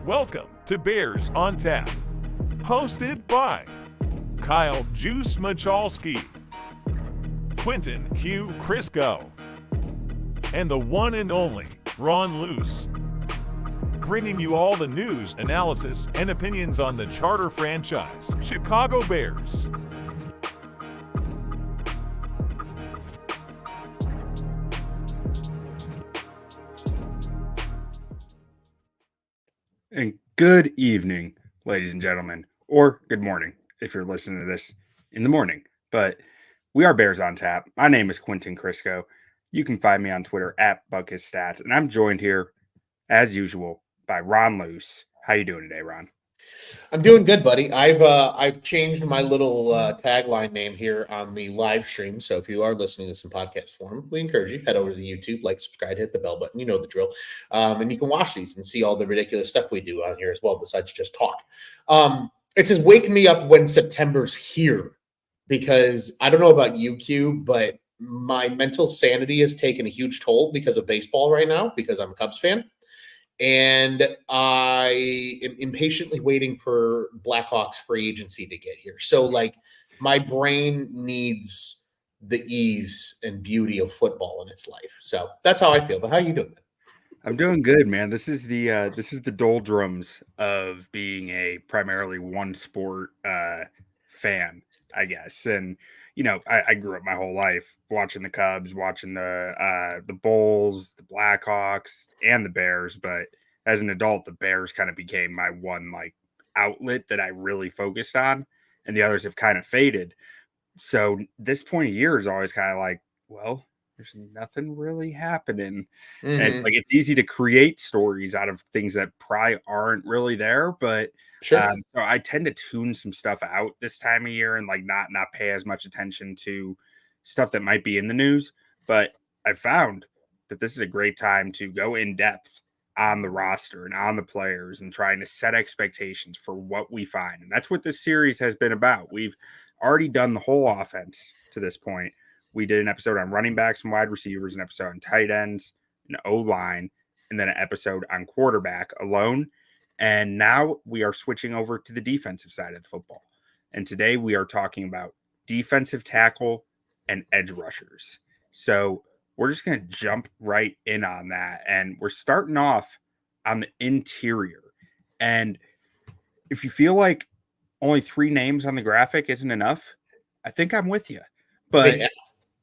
Welcome to Bears on Tap, hosted by Kyle Juice Machalski, Quentin Q. Crisco, and the one and only Ron Luce, bringing you all the news, analysis, and opinions on the charter franchise, Chicago Bears. And good evening, ladies and gentlemen, or good morning if you're listening to this in the morning. But we are Bears on Tap. My name is Quentin Crisco. You can find me on Twitter at BuckHisStats, and I'm joined here, as usual, by Ron Luce. How you doing today, Ron? I'm doing good, buddy. I've changed my little tagline name here on the live stream. So if you are listening to this in podcast form, we encourage you head over to the YouTube, like, subscribe, hit the bell button. You know the drill, and you can watch these and see all the ridiculous stuff we do on here as well, besides just talk. It says "Wake me up when September's here," because I don't know about you, Q, but my mental sanity has taken a huge toll because of baseball right now. Because I'm a Cubs fan. And I am impatiently waiting for Blackhawks free agency to get here. So, like, my brain needs the ease and beauty of football in its life. So that's how I feel. But how are you doing, man? I'm doing good, man. This is the doldrums of being a primarily one sport fan, I guess. And you know, I grew up my whole life watching the Cubs, watching the Bulls, the Blackhawks, and the Bears. But as an adult, the Bears kind of became my one like outlet that I really focused on, and the others have kind of faded. So this point of year is always kind of like, well, there's nothing really happening. And it's like it's easy to create stories out of things that probably aren't really there, but Sure. so I tend to tune some stuff out this time of year and like not pay as much attention to stuff that might be in the news. But I found that this is a great time to go in depth on the roster and on the players and trying to set expectations for what we find. And that's what this series has been about. We've already done the whole offense to this point. We did an episode on running backs and wide receivers, an episode on tight ends, an O-line, and then an episode on quarterback alone. And now we are switching over to the defensive side of the football. And today we are talking about defensive tackle and edge rushers. So we're just going to jump right in on that. And we're starting off on the interior. And if you feel like only 3 names on the graphic isn't enough, I think I'm with you. But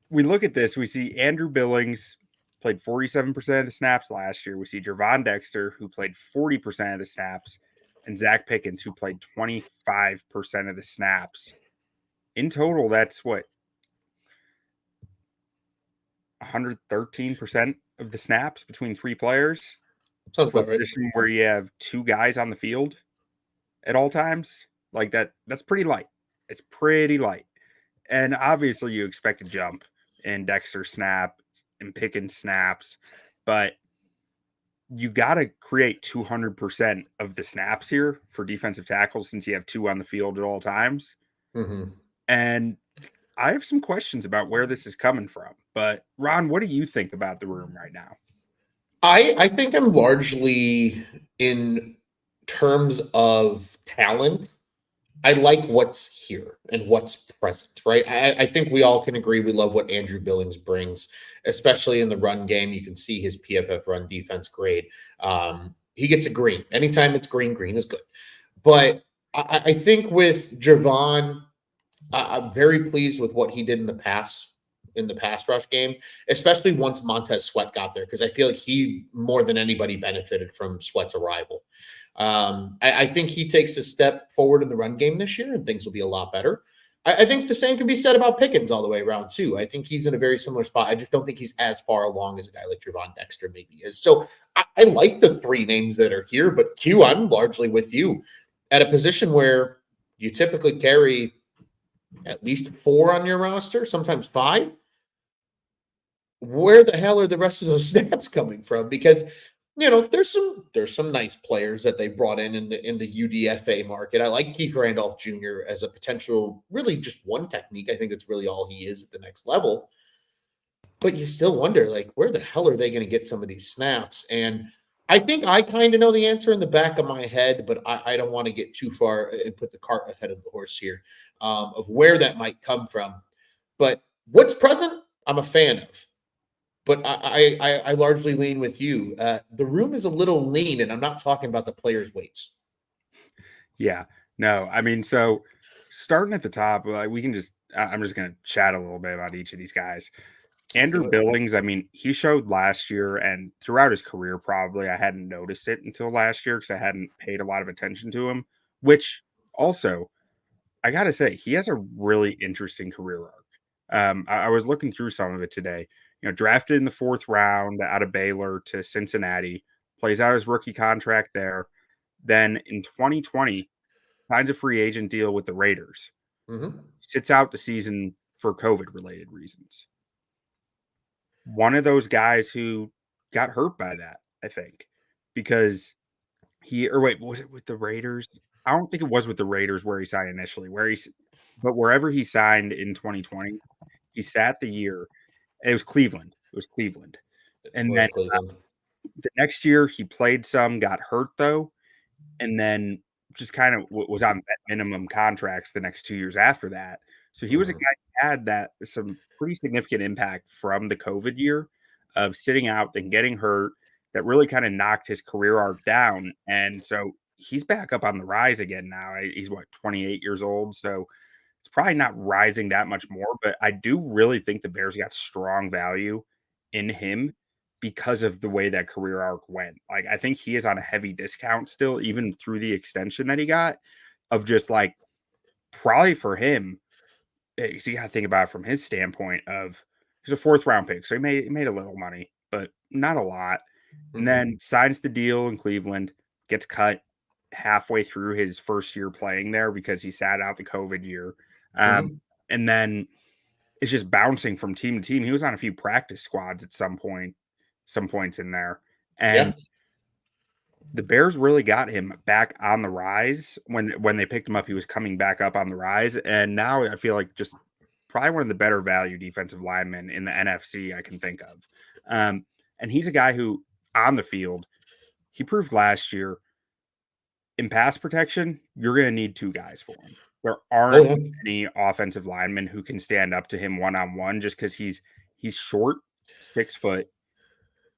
we look at this, we see Andrew Billings played 47% of the snaps last year. We see Gervon Dexter, who played 40% of the snaps, and Zacch Pickens, who played 25% of the snaps. In total, that's what? 113% of the snaps between 3 players. Sounds about right. Where you have 2 guys on the field at all times. Like that's pretty light. It's pretty light. And obviously you expect a jump in Dexter snap and Pickens snaps, but you got to create 200% of the snaps here for defensive tackles since you have 2 on the field at all times. And I have some questions about where this is coming from. But Ron, what do you think about the room right now? I think I'm largely in terms of talent. I like what's here and what's present, right? I think we all can agree we love what Andrew Billings brings, especially in the run game. You can see his PFF run defense grade. He gets a green. Anytime it's green, green is good. But I think with Gervon, I'm very pleased with what he did in the pass rush game, especially once Montez Sweat got there, because I feel like he more than anybody benefited from Sweat's arrival. I think he takes a step forward in the run game this year, and things will be a lot better. I think the same can be said about Pickens all the way around too. I think he's in a very similar spot. I just don't think he's as far along as a guy like Gervon Dexter maybe is. So I like the 3 names that are here, but Q, I'm largely with you at a position where you typically carry at least 4 on your roster, sometimes 5. Where the hell are the rest of those snaps coming from? Because you know, there's some nice players that they brought in the UDFA market. I like Keith Randolph Jr. as a potential, really just one technique. I think that's really all he is at the next level. But you still wonder, like, where the hell are they going to get some of these snaps? And I think I kind of know the answer in the back of my head, but I don't want to get too far and put the cart ahead of the horse here of where that might come from. But what's present, I'm a fan of. But I largely lean with you. The room is a little lean, and I'm not talking about the players' weights. Yeah, no, I mean, so starting at the top, like we can just, I'm just going to chat a little bit about each of these guys. Let's Andrew do it. Billings, I mean, he showed last year and throughout his career, probably I hadn't noticed it until last year because I hadn't paid a lot of attention to him, which also, I got to say, he has a really interesting career arc. I was looking through some of it today. Drafted in the 4th round out of Baylor to Cincinnati, plays out his rookie contract there. Then in 2020, signs a free agent deal with the Raiders. Mm-hmm. Sits out the season for COVID related reasons. One of those guys who got hurt by that, I think, because was it with the Raiders? I don't think it was with the Raiders where he signed initially, but wherever he signed in 2020, he sat the year. It was Cleveland. It was Cleveland. It And then was Cleveland. the next year he played some, got hurt though, and then just kind of was on minimum contracts the next 2 years after that. So he was a guy who had that some pretty significant impact from the COVID year of sitting out and getting hurt that really kind of knocked his career arc down. And so he's back up on the rise again now. He's 28 years old. So it's probably not rising that much more, but I do really think the Bears got strong value in him because of the way that career arc went. Like, I think he is on a heavy discount still, even through the extension that he got, of just like probably for him. So you got to think about it from his standpoint of he's a 4th round pick, so he made a little money, but not a lot. And then signs the deal in Cleveland, gets cut halfway through his first year playing there because he sat out the COVID year. And then it's just bouncing from team to team. He was on a few practice squads at some points in there. And the Bears really got him back on the rise. When they picked him up, he was coming back up on the rise. And now I feel like just probably one of the better value defensive linemen in the NFC I can think of. And he's a guy who on the field, he proved last year in pass protection, you're going to need 2 guys for him. There aren't any offensive linemen who can stand up to him one-on-one just because he's short, 6 foot,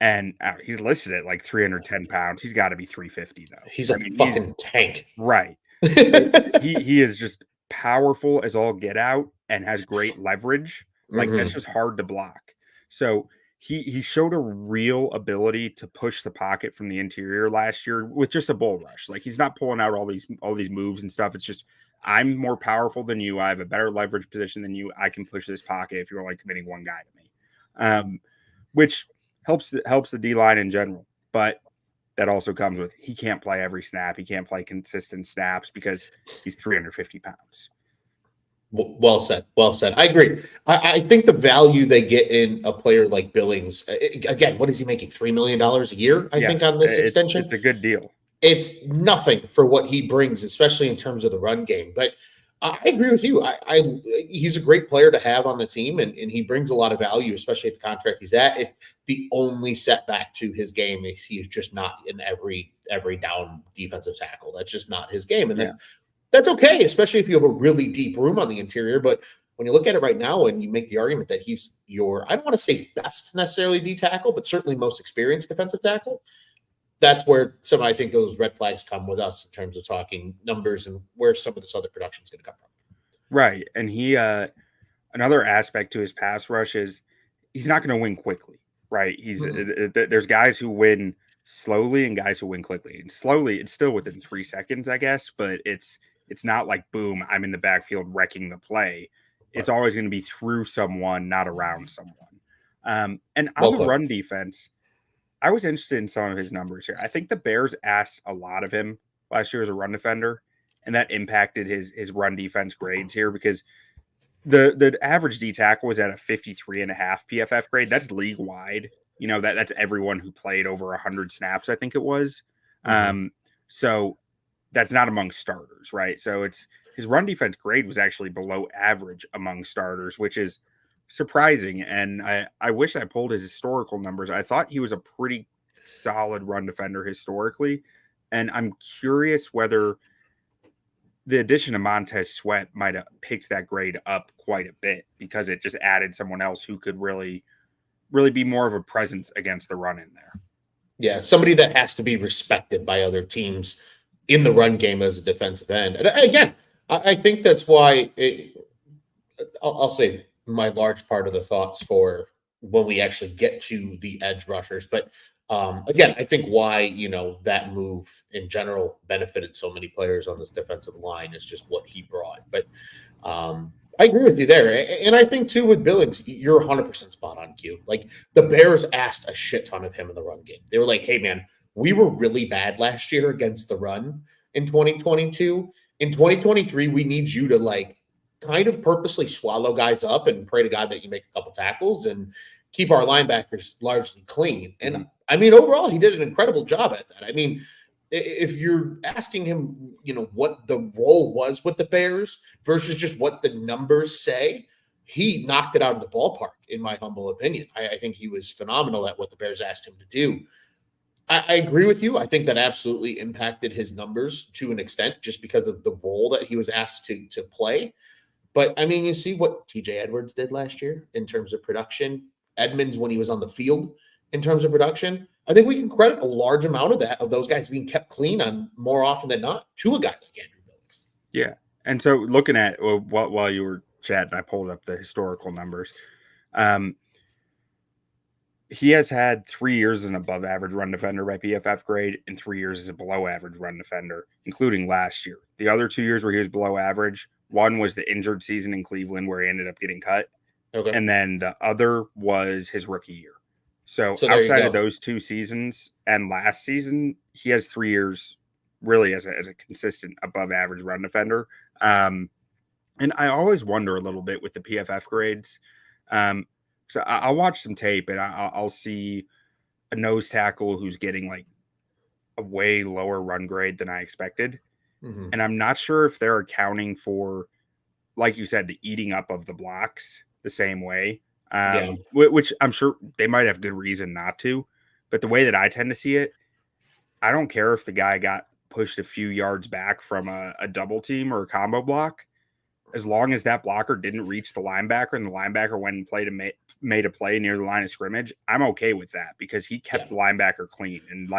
and he's listed at like 310 pounds. He's got to be 350 though. He's a fucking tank. Right. he is just powerful as all get out and has great leverage. Like that's just hard to block. So he showed a real ability to push the pocket from the interior last year with just a bull rush. Like he's not pulling out all these moves and stuff. It's just I'm more powerful than you. I have a better leverage position than you. I can push this pocket if you're only committing one guy to me, which helps the D line in general. But that also comes with he can't play every snap. He can't play consistent snaps because he's 350 pounds. Well said. Well said. I agree. I think the value they get in a player like Billings, again, what is he making? $3 million a year, I think, on this extension? It's a good deal. It's nothing for what he brings, especially in terms of the run game. But I agree with you. He's a great player to have on the team, and he brings a lot of value, especially at the contract he's at. The only setback to his game is he's just not in every down defensive tackle. That's just not his game. And that's okay, especially if you have a really deep room on the interior. But when you look at it right now and you make the argument that he's I don't want to say best necessarily D tackle, but certainly most experienced defensive tackle, that's where I think those red flags come with us in terms of talking numbers and where some of this other production is going to come from. Right. And he, another aspect to his pass rush is he's not going to win quickly, right? There's guys who win slowly and guys who win quickly. And slowly, it's still within 3 seconds, I guess, but it's not like, boom, I'm in the backfield wrecking the play. It's always going to be through someone, not around someone. And on the run defense, I was interested in some of his numbers here. I think the Bears asked a lot of him last year as a run defender, and that impacted his run defense grades here because the average D tackle was at a 53.5 PFF grade. That's league wide. That's everyone who played over 100 snaps, I think it was. So that's not among starters, right? So his run defense grade was actually below average among starters, which is surprising. And I wish I pulled his historical numbers. I thought he was a pretty solid run defender historically. And I'm curious whether the addition of Montez Sweat might have picked that grade up quite a bit because it just added someone else who could really be more of a presence against the run in there. Yeah, somebody that has to be respected by other teams in the run game as a defensive end. And again, I think that's why I'll say my large part of the thoughts for when we actually get to the edge rushers. But again, I think why, that move in general benefited so many players on this defensive line is just what he brought. But I agree with you there. And I think, too, with Billings, you're 100% spot on, Q. Like, the Bears asked a shit ton of him in the run game. They were like, hey, man, we were really bad last year against the run in 2022. In 2023, we need you to, kind of purposely swallow guys up and pray to God that you make a couple tackles and keep our linebackers largely clean. And, overall, he did an incredible job at that. If you're asking him, what the role was with the Bears versus just what the numbers say, he knocked it out of the ballpark, in my humble opinion. I think he was phenomenal at what the Bears asked him to do. I agree with you. I think that absolutely impacted his numbers to an extent just because of the role that he was asked to play. But, you see what TJ Edwards did last year in terms of production, Edmonds when he was on the field in terms of production. I think we can credit a large amount of those guys being kept clean on more often than not to a guy like Andrew Billings. Yeah. And so looking at while you were chatting, I pulled up the historical numbers. He has had 3 years as an above average run defender by PFF grade and 3 years as a below average run defender, including last year. The other 2 years where he was below average, one was the injured season in Cleveland where he ended up getting cut. Okay. And then the other was his rookie year. So outside of those 2 seasons and last season, he has 3 years really as a consistent above average run defender. And I always wonder a little bit with the PFF grades. So I'll watch some tape and I'll see a nose tackle who's getting a way lower run grade than I expected. Mm-hmm. And I'm not sure if they're accounting for, like you said, the eating up of the blocks the same way. Which I'm sure they might have good reason not to, but the way that I tend to see it, I don't care if the guy got pushed a few yards back from a double team or a combo block, as long as that blocker didn't reach the linebacker and the linebacker went and made a play near the line of scrimmage. I'm okay with that because he kept the linebacker clean. And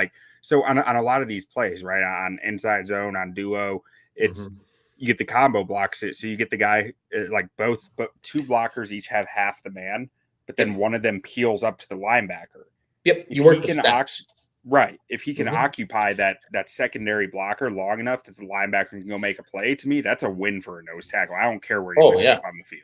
so on a lot of these plays, right, on inside zone, on duo, it's you get the combo blocks. So you get the guy but 2 blockers each have half the man, but then one of them peels up to the linebacker. Yep, you work the steps. Right. If he can occupy that secondary blocker long enough that the linebacker can go make a play, to me, that's a win for a nose tackle. I don't care where he's on the field.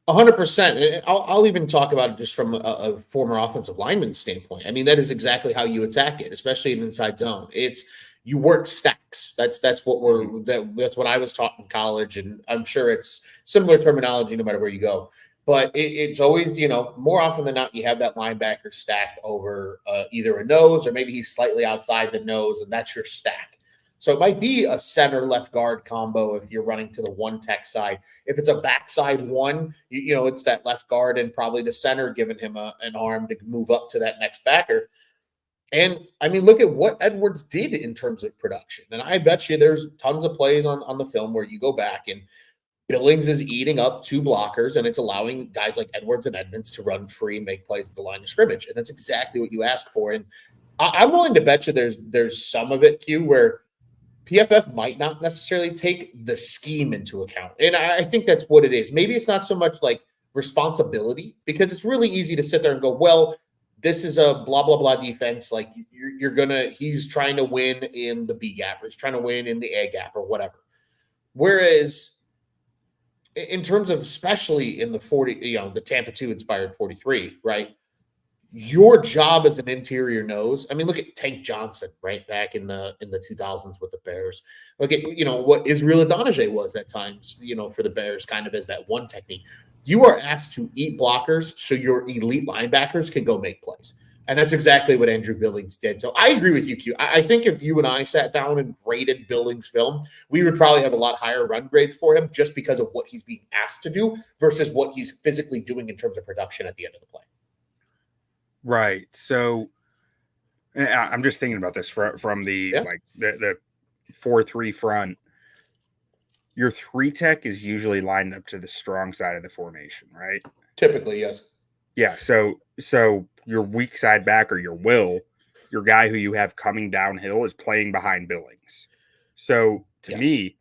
100%. I'll even talk about it just from a former offensive lineman standpoint. That is exactly how you attack it, especially in inside zone. It's you work stacks. That's what I was taught in college, and I'm sure it's similar terminology no matter where you go. But it's always, more often than not, you have that linebacker stacked over either a nose or maybe he's slightly outside the nose, and that's your stack. So it might be a center left guard combo if you're running to the one tech side. If it's a backside one, it's that left guard and probably the center giving him an arm to move up to that next backer. And look at what Edwards did in terms of production. And I bet you there's tons of plays on the film where you go back and Billings is eating up 2 blockers, and it's allowing guys like Edwards and Edmonds to run free and make plays at the line of scrimmage. And that's exactly what you ask for. And I'm willing to bet you there's some of it, Q, where PFF might not necessarily take the scheme into account. And I think that's what it is. Maybe it's not so much responsibility, because it's really easy to sit there and go, well, this is a blah, blah, blah defense. He's trying to win in the B gap, or he's trying to win in the A gap or whatever. Whereas in terms of, especially in the the Tampa 2 inspired 43, right? Your job as an interior nose. Look at Tank Johnson, right? Back in the 2000s with the Bears. Look at, what Israel Adonijah was at times, for the Bears, kind of as that one technique. You are asked to eat blockers so your elite linebackers can go make plays. And that's exactly what Andrew Billings did. So I agree with you, Q. I think if you and I sat down and graded Billings' film, we would probably have a lot higher run grades for him just because of what he's being asked to do versus what he's physically doing in terms of production at the end of the play. Right. So And I'm just thinking about this from the Yeah. like the 4-3 front. Your 3 tech is usually lined up to the strong side of the formation, right? Typically, yes. Yeah. So your weak side back or your guy who you have coming downhill is playing behind Billings. So to Yes. me,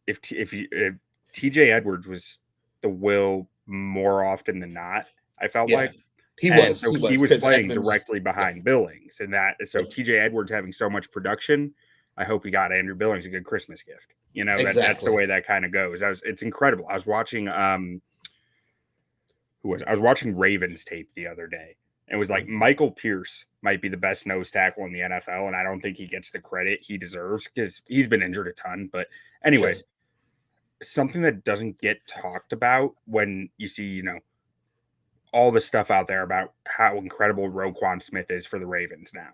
if TJ Edwards was the will more often than not, I felt Yeah. like. He And was. so He he was was because playing Edmonds. directly behind Billings, and so Yep. TJ Edwards having so much production, I hope he got Andrew Billings a good Christmas gift. You know, that's the Exactly. way that kind of goes. It's incredible. I was watching I was watching Ravens tape the other day. And it was like Michael Pierce might be the best nose tackle in the NFL, and I don't think he gets the credit he deserves because he's been injured a ton. But anyways, Sure. something that doesn't get talked about when you see, all the stuff out there about how incredible Roquan Smith is for the Ravens now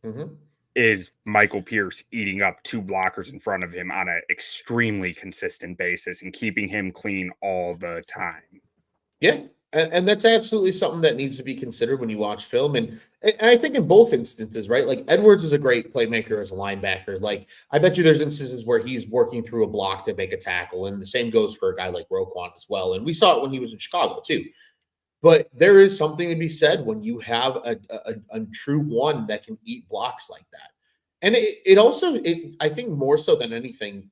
Mm-hmm. is Michael Pierce eating up 2 blockers in front of him on an extremely consistent basis and keeping him clean all the time. Yeah. And that's absolutely something that needs to be considered when you watch film. And I think in both instances, right? Like Edwards is a great playmaker as a linebacker. Like I bet you there's instances where he's working through a block to make a tackle. And the same goes for a guy like Roquan as well. And we saw it when he was in Chicago too. But there is something to be said when you have a true one that can eat blocks like that. And it also, I think more so than anything,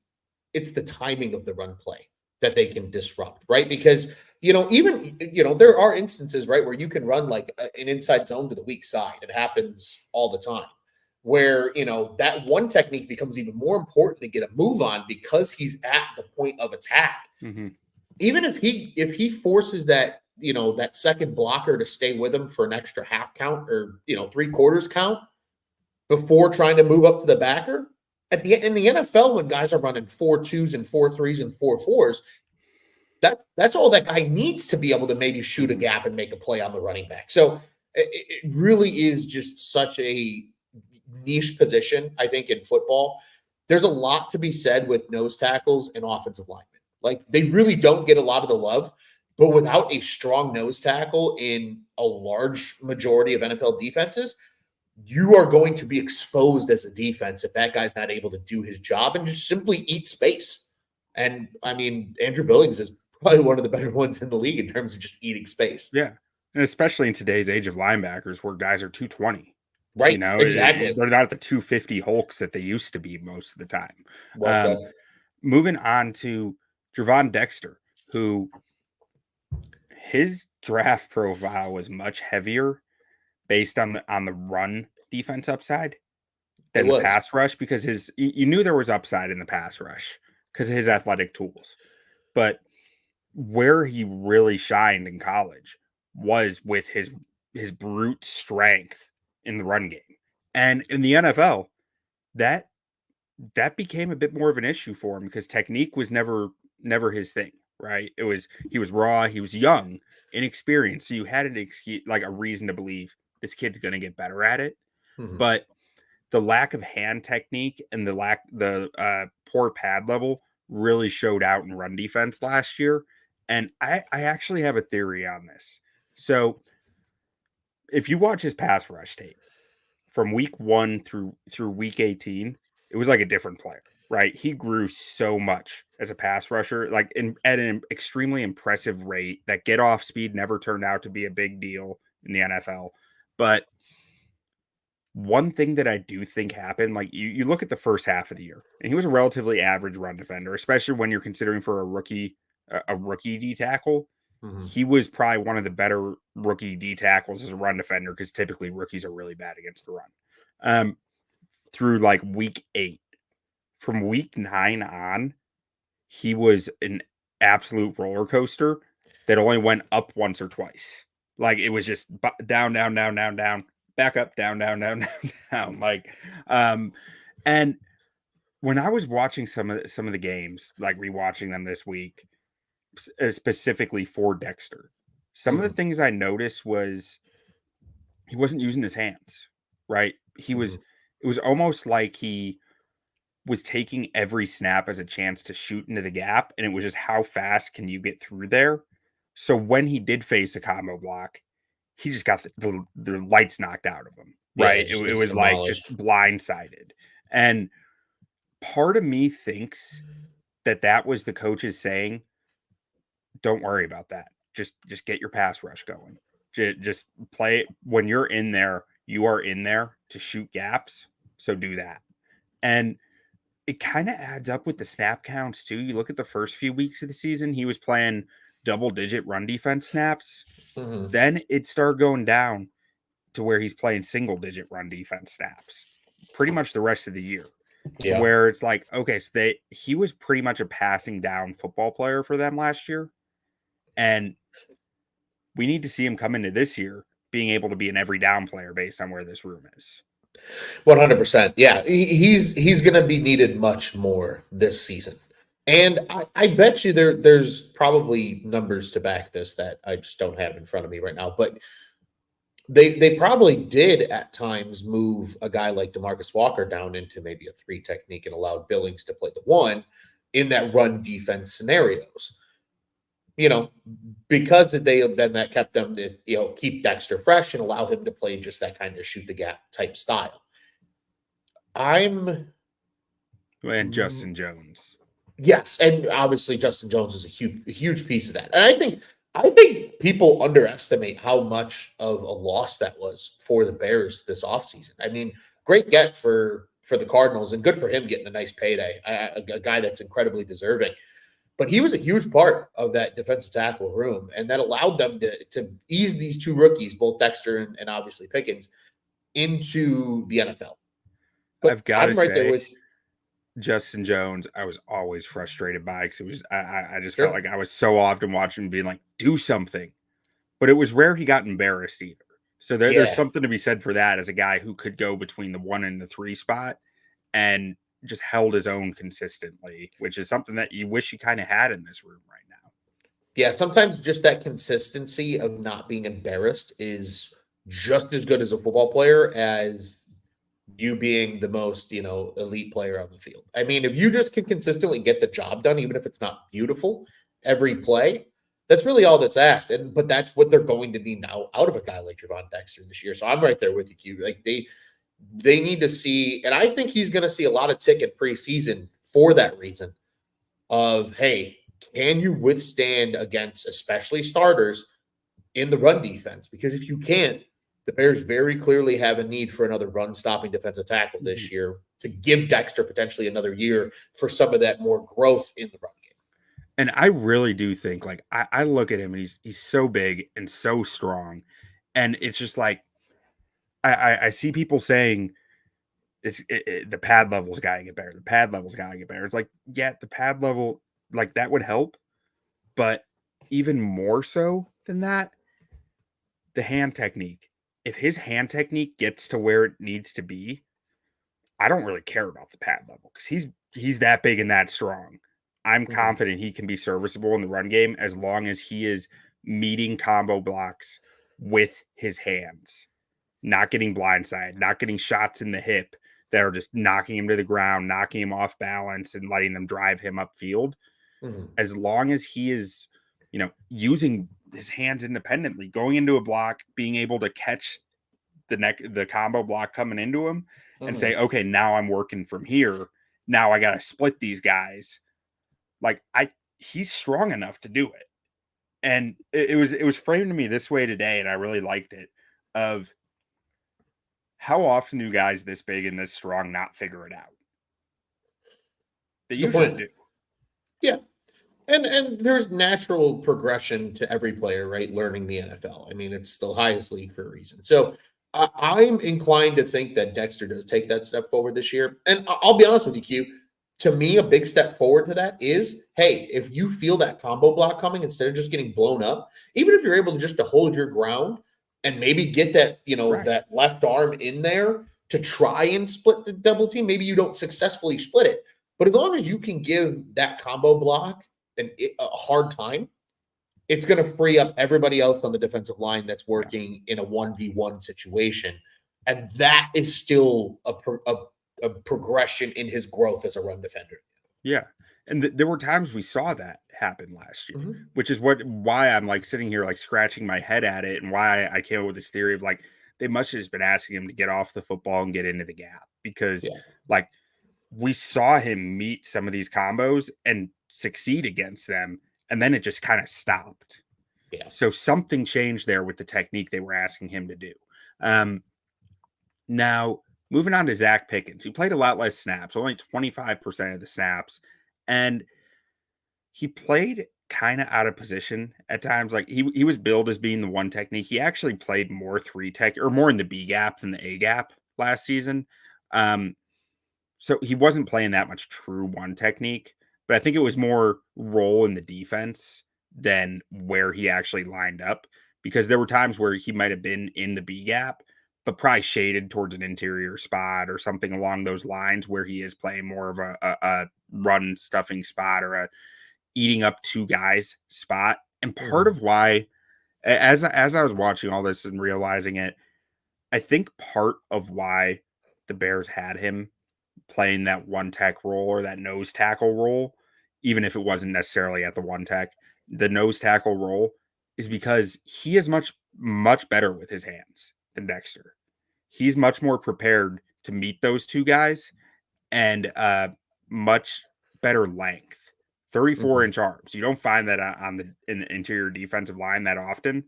it's the timing of the run play that they can disrupt, right? Because, even, there are instances, right, where you can run like an inside zone to the weak side. It happens all the time where, that one technique becomes even more important to get a move on because he's at the point of attack. Mm-hmm. Even if he forces that, that second blocker to stay with him for an extra half count or, 3/4 count before trying to move up to the backer, in the NFL, when guys are running 4.2s and 4.3s and 4.4s, that's all that guy needs to be able to maybe shoot a gap and make a play on the running back. So it really is just such a niche position, I think, in football. There's a lot to be said with nose tackles and offensive linemen. Like they really don't get a lot of the love, but without a strong nose tackle in a large majority of NFL defenses, you are going to be exposed as a defense if that guy's not able to do his job and just simply eat space. And I mean, Andrew Billings is probably one of the better ones in the league in terms of just eating space. Yeah. And especially in today's age of linebackers where guys are 220. Right. Exactly. They're not the 250 Hulks that they used to be most of the time. Well said. Moving on to Gervon Dexter, who his draft profile was much heavier based on the run defense upside than the pass rush because you knew there was upside in the pass rush because of his athletic tools. But where he really shined in college was with his brute strength in the run game. And in the NFL, that became a bit more of an issue for him because technique was never his thing, right? He was raw, he was young, inexperienced, so you had an excuse, like a reason to believe this kid's going to get better at it. Mm-hmm. But the lack of hand technique and the poor pad level really showed out in run defense last year. And I actually have a theory on this. So if you watch his pass rush tape from week 1 through week 18, it was like a different player, right? He grew so much as a pass rusher, like at an extremely impressive rate. That get off speed never turned out to be a big deal in the NFL. But one thing that I do think happened, like you look at the first half of the year, and he was a relatively average run defender, especially when you're considering for a rookie D tackle. Mm-hmm. He was probably one of the better rookie D tackles as a run defender because typically rookies are really bad against the run. Through like week 8, from week 9 on, he was an absolute roller coaster that only went up once or twice. Like it was just down, down, down, down, down, back up, down, down, down, down, down. Like, and when I was watching some of the games, like rewatching them this week, specifically for Dexter, some of the things I noticed was he wasn't using his hands, right? It was almost like he was taking every snap as a chance to shoot into the gap, and it was just how fast can you get through there? So when he did face a combo block, he just got the lights knocked out of him. right? just It was like just blindsided. And part of me thinks that was the coaches saying, don't worry about that. Just get your pass rush going. Just play when you're in there, you are in there to shoot gaps. So do that. And it kind of adds up with the snap counts too. You look at the first few weeks of the season, he was playing double-digit run defense snaps. Mm-hmm. Then it started going down to where he's playing single-digit run defense snaps pretty much the rest of the year. Yeah. Where it's like, okay, so he was pretty much a passing down football player for them last year. And we need to see him come into this year being able to be an every down player based on where this room is. 100%. Yeah, he's going to be needed much more this season. And I bet you there's probably numbers to back this that I just don't have in front of me right now. But they probably did at times move a guy like DeMarcus Walker down into maybe a 3 technique and allowed Billings to play the 1 in that run defense scenarios. Because then that kept them to, keep Dexter fresh and allow him to play just that kind of shoot the gap type style. And Justin Jones. Yes, and obviously Justin Jones is a huge piece of that. And I think people underestimate how much of a loss that was for the Bears this offseason. I mean, great get for the Cardinals and good for him getting a nice payday, a guy that's incredibly deserving. But he was a huge part of that defensive tackle room, and that allowed them to ease these 2 rookies, both Dexter and obviously Pickens, into the NFL. But I've got to say, there with Justin Jones, I was always frustrated by because it was I just felt like I was so often watching him being like, do something. But it was rare he got embarrassed either. So there's something to be said for that as a guy who could go between the 1 and the 3 spot and just held his own consistently, which is something that you wish you kind of had in this room right now. Yeah, sometimes just that consistency of not being embarrassed is just as good as a football player as you being the most, elite player on the field. I mean, if you just can consistently get the job done, even if it's not beautiful every play, that's really all that's asked. But that's what they're going to need now out of a guy like Gervon Dexter this year. So I'm right there with you, Q. Like they need to see, and I think he's going to see a lot of tick in preseason for that reason of, hey, can you withstand against especially starters in the run defense? Because if you can't, the Bears very clearly have a need for another run-stopping defensive tackle this year to give Dexter potentially another year for some of that more growth in the run game. And I really do think, like, I look at him and he's so big and so strong, and it's just like I see people saying the pad level's got to get better. The pad level's got to get better. It's like, yeah, the pad level, like, that would help, but even more so than that, the hand technique. If his hand technique gets to where it needs to be, I don't really care about the pad level because he's that big and that strong. I'm confident he can be serviceable in the run game as long as he is meeting combo blocks with his hands, not getting blindside, not getting shots in the hip that are just knocking him to the ground, knocking him off balance and letting them drive him upfield. As long as he is, using his hands independently, going into a block, being able to catch the combo block coming into him and say, okay, now I'm working from here. Now I got to split these guys. Like he's strong enough to do it. And it was framed to me this way today. And I really liked it of how often do guys this big and this strong not figure it out? They usually do. Yeah. And there's natural progression to every player, right? Learning the NFL. I mean, it's the highest league for a reason. So I'm inclined to think that Dexter does take that step forward this year. And I'll be honest with you, Q. To me, a big step forward to that is, hey, if you feel that combo block coming, instead of just getting blown up, even if you're able to hold your ground and maybe get that, that left arm in there to try and split the double team, maybe you don't successfully split it. But as long as you can give that combo block a hard time, it's going to free up everybody else on the defensive line that's working in a 1v1 situation. And that is still a progression in his growth as a run defender. Yeah. And there were times we saw that happen last year, which is why I'm like sitting here, like scratching my head at it and why I came up with this theory of like they must have just been asking him to get off the football and get into the gap because Yeah. like we saw him meet some of these combos and succeed against them. And then it just kind of stopped. Yeah. So something changed there with the technique they were asking him to do. Now, moving on to Zacch Pickens, who played a lot less snaps, only 25% of the snaps. And he played kind of out of position at times. Like he was billed as being the one technique. He actually played more three tech or more in the B gap than the A gap last season. So he wasn't playing that much true one technique, but I think it was more role in the defense than where he actually lined up because there were times where he might have been in the B gap, but probably shaded towards an interior spot or something along those lines where he is playing more of a run stuffing spot or a eating up two guys spot. And part of why, as I was watching all this and realizing it, I think part of why the Bears had him playing that one tech role or that nose tackle role, even if it wasn't necessarily at the one tech, the nose tackle role is because he is much better with his hands than Dexter. He's much more prepared to meet those two guys and much better length. 34-inch arms. You don't find that in the interior defensive line that often.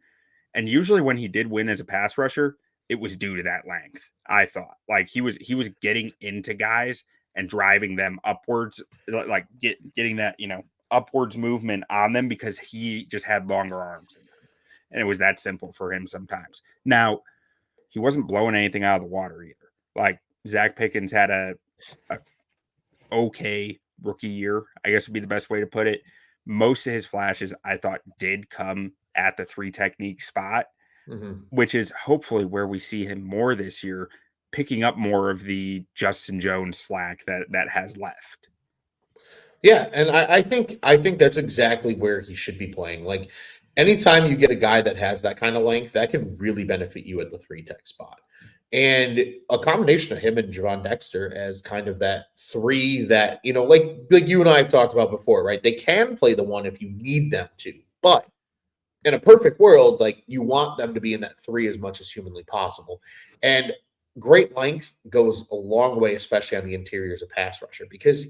And usually when he did win as a pass rusher, it was due to that length. I thought like he was getting into guys and driving them upwards, like getting that, upwards movement on them because he just had longer arms than them. And it was that simple for him sometimes. Now, he wasn't blowing anything out of the water either. Like Zacch Pickens had a okay rookie year, I guess would be the best way to put it. Most of his flashes, I thought, did come at the three technique spot, which is hopefully where we see him more this year, picking up more of the Justin Jones slack that has left. Yeah, and I think that's exactly where he should be playing. Like anytime you get a guy that has that kind of length, that can really benefit you at the three tech spot. And a combination of him and Gervon Dexter as kind of that three that, like you and I have talked about before, right? They can play the one if you need them to. But in a perfect world, like you want them to be in that three as much as humanly possible. And great length goes a long way, especially on the interior as a pass rusher, because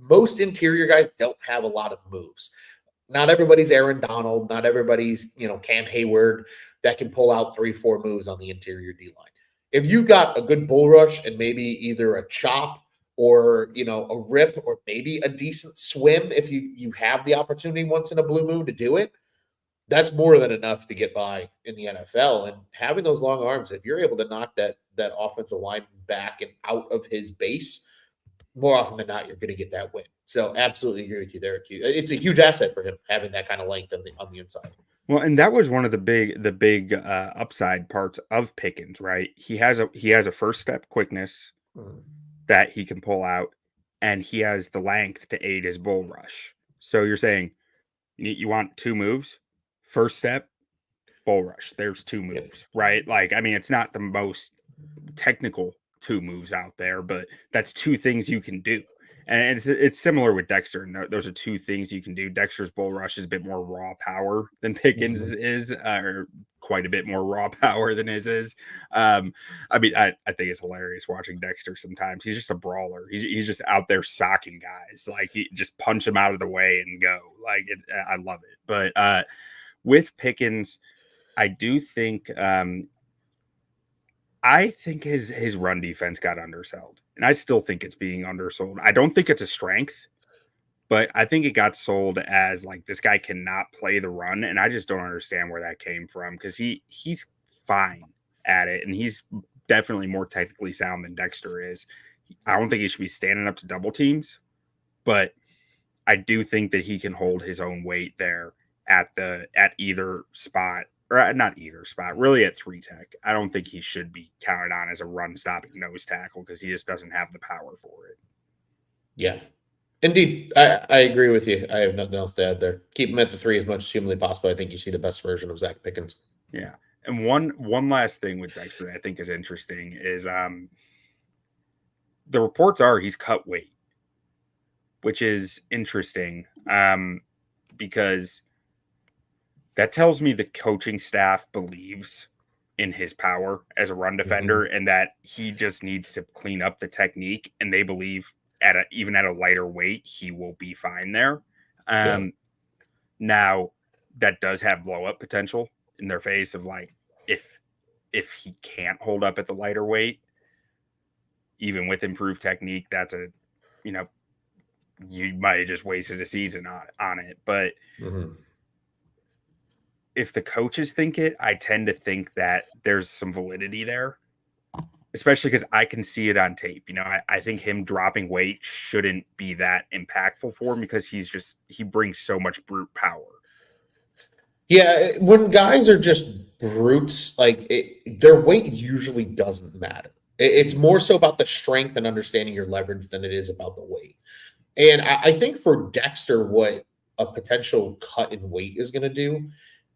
most interior guys don't have a lot of moves. Not everybody's Aaron Donald. Not everybody's, Cam Hayward that can pull out 3-4 moves on the interior D line. If you've got a good bull rush and maybe either a chop or, a rip or maybe a decent swim, if you have the opportunity once in a blue moon to do it, that's more than enough to get by in the NFL. And having those long arms, if you're able to knock that offensive line back and out of his base, more often than not, you're going to get that win. So absolutely agree with you there, Q. It's a huge asset for him having that kind of length on the inside. Well, and that was one of the big upside parts of Pickens, right? He has a first step quickness that he can pull out, and he has the length to aid his bull rush. So you're saying you want two moves, first step, bull rush. There's two moves, right? Like, I mean, it's not the most technical two moves out there, but that's two things you can do. And it's similar with Dexter. And those are two things you can do. Dexter's bull rush is a bit more raw power than Pickens is, or quite a bit more raw power than his is. I mean, I think it's hilarious watching Dexter sometimes. He's just a brawler. He's just out there socking guys. Like, he just punch him out of the way and go. Like, I love it. But with Pickens, I do think his run defense got undersold, and I still think it's being undersold. I don't think it's a strength, but I think it got sold as like this guy cannot play the run, and I just don't understand where that came from because he's fine at it, and he's definitely more technically sound than Dexter is. I don't think he should be standing up to double teams, but I do think that he can hold his own weight there at either spot. Or not either spot, really at three tech. I don't think he should be counted on as a run stopping nose tackle because he just doesn't have the power for it. Yeah, indeed. I agree with you. I have nothing else to add there. Keep him at the three as much as humanly possible. I think you see the best version of Zacch Pickens. Yeah. And one last thing with Dexter that I think is interesting is the reports are he's cut weight, which is interesting because that tells me the coaching staff believes in his power as a run defender, and that he just needs to clean up the technique. And they believe even at a lighter weight, he will be fine there. Now that does have blow up potential in their face of like, if he can't hold up at the lighter weight, even with improved technique, that's you might have just wasted a season on it. But if the coaches think it, I tend to think that there's some validity there, especially because I can see it on tape. I think him dropping weight shouldn't be that impactful for him because he brings so much brute power. Yeah, when guys are just brutes, their weight usually doesn't matter. It's more so about the strength and understanding your leverage than it is about the weight. And I think for Dexter, what a potential cut in weight is going to do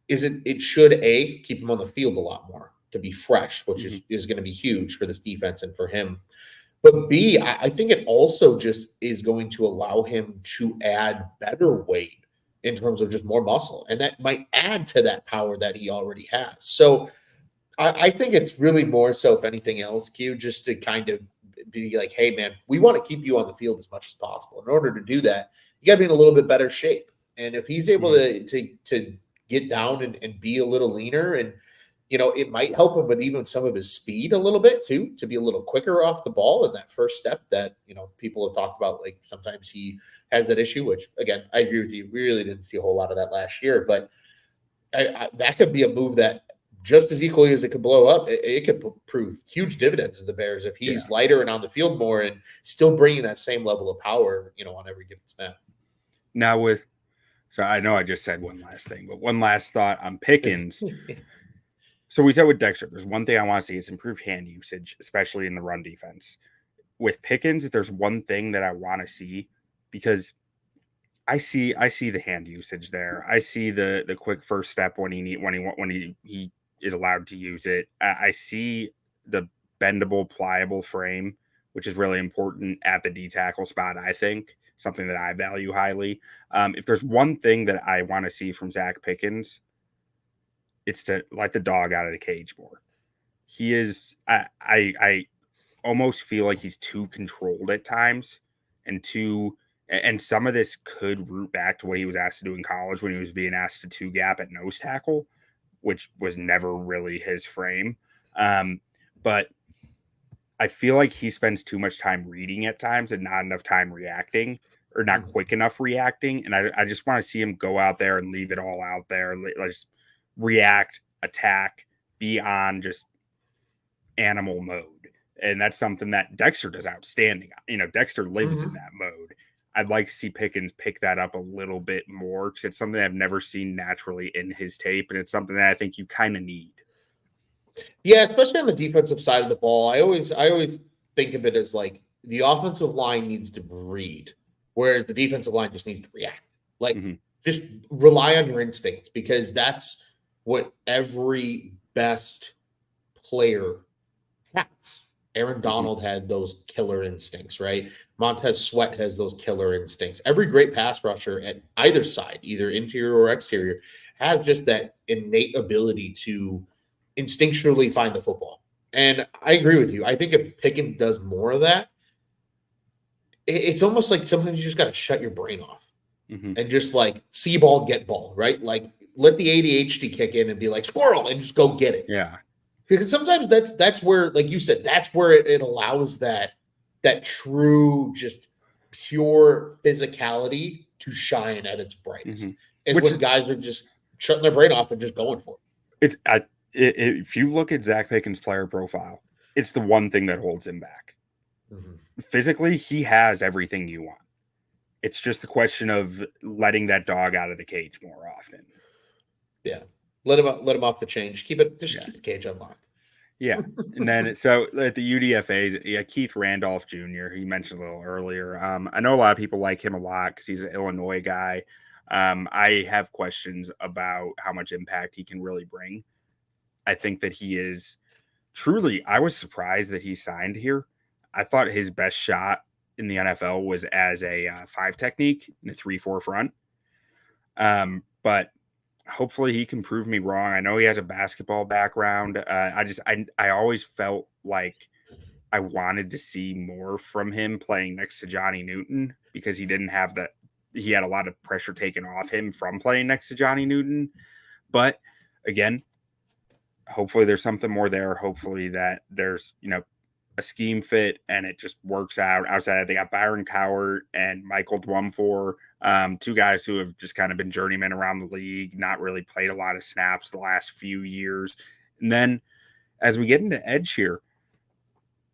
is it should keep him on the field a lot more to be fresh, which is going to be huge for this defense and for him. But B, I think it also just is going to allow him to add better weight in terms of just more muscle. And that might add to that power that he already has. So I think it's really more so, if anything else, Q, just to kind of be like, hey, man, we want to keep you on the field as much as possible. In order to do that, you got to be in a little bit better shape. And if he's able to get down and be a little leaner, and it might help him with even some of his speed a little bit too, to be a little quicker off the ball in that first step that people have talked about. Like sometimes he has that issue, which again, I agree with you. We really didn't see a whole lot of that last year, but that could be a move that just as equally as it could blow up, it could prove huge dividends to the Bears if he's lighter and on the field more and still bringing that same level of power, on every given snap. Now so I know I just said one last thing, but one last thought on Pickens. So we said with Dexter, there's one thing I want to see is improved hand usage, especially in the run defense. With Pickens, if there's one thing that I want to see, because I see the hand usage there. I see the quick first step when he is allowed to use it. I see the bendable, pliable frame, which is really important at the D tackle spot. I think something that I value highly. If there's one thing that I want to see from Zacch Pickens, it's to let the dog out of the cage more. He is. I almost feel like he's too controlled at times, and some of this could root back to what he was asked to do in college when he was being asked to two gap at nose tackle, which was never really his frame. But I feel like he spends too much time reading at times and not enough time reacting, or not quick enough reacting. And I just want to see him go out there and leave it all out there. Just react, attack, be on just animal mode. And that's something that Dexter does outstanding. Dexter lives in that mode. I'd like to see Pickens pick that up a little bit more because it's something I've never seen naturally in his tape, and it's something that I think you kind of need. Yeah, especially on the defensive side of the ball. I always think of it as like the offensive line needs to read, whereas the defensive line just needs to react. Just rely on your instincts, because that's what every best player has. Aaron Donald had those killer instincts, right? Montez Sweat has those killer instincts. Every great pass rusher at either side, either interior or exterior, has just that innate ability to instinctually find the football. And I agree with you. I think if Pickens does more of that, it's almost like sometimes you just got to shut your brain off and just see ball, get ball, right? Like let the ADHD kick in and be like squirrel and just go get it. Yeah. Because sometimes that's where, like you said, that's where it allows that true, just pure physicality to shine at its brightest. When guys are just shutting their brain off and just going for it. If you look at Zacch Pickens' player profile, it's the one thing that holds him back. Physically, he has everything you want. It's just a question of letting that dog out of the cage more often. Yeah. Let him off the chain. Keep the cage unlocked. Yeah. And then so at the UDFAs, Keith Randolph Jr., he mentioned a little earlier. I know a lot of people like him a lot because he's an Illinois guy. I have questions about how much impact he can really bring. I think that he is truly, I was surprised that he signed here. I thought his best shot in the NFL was as a 5 technique in a 3-4 front. But hopefully he can prove me wrong. I know he has a basketball background. I always felt like I wanted to see more from him playing next to Johnny Newton because he didn't have that. He had a lot of pressure taken off him from playing next to Johnny Newton. But again, hopefully there's something more there. Hopefully that there's, a scheme fit and it just works out. Outside, they got Byron Cowart and Michael Dwumfor, two guys who have just kind of been journeymen around the league, not really played a lot of snaps the last few years. And then as we get into edge here,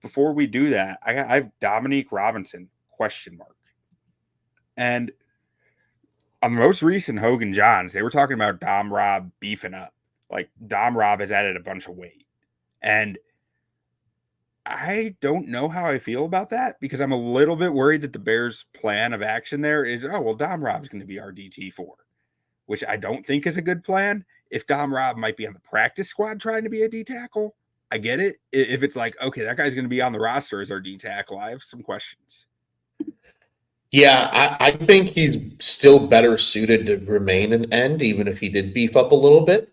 before we do that, I have Dominique Robinson, ? And on the most recent Hogan Johns, they were talking about Dom Rob beefing up. Like Dom Rob has added a bunch of weight. And I don't know how I feel about that because I'm a little bit worried that the Bears' plan of action there is, Dom Rob's going to be our DT4, which I don't think is a good plan. If Dom Rob might be on the practice squad trying to be a D tackle, I get it. If it's like, okay, that guy's going to be on the roster as our D tackle, I have some questions. Yeah, I think he's still better suited to remain an end, even if he did beef up a little bit.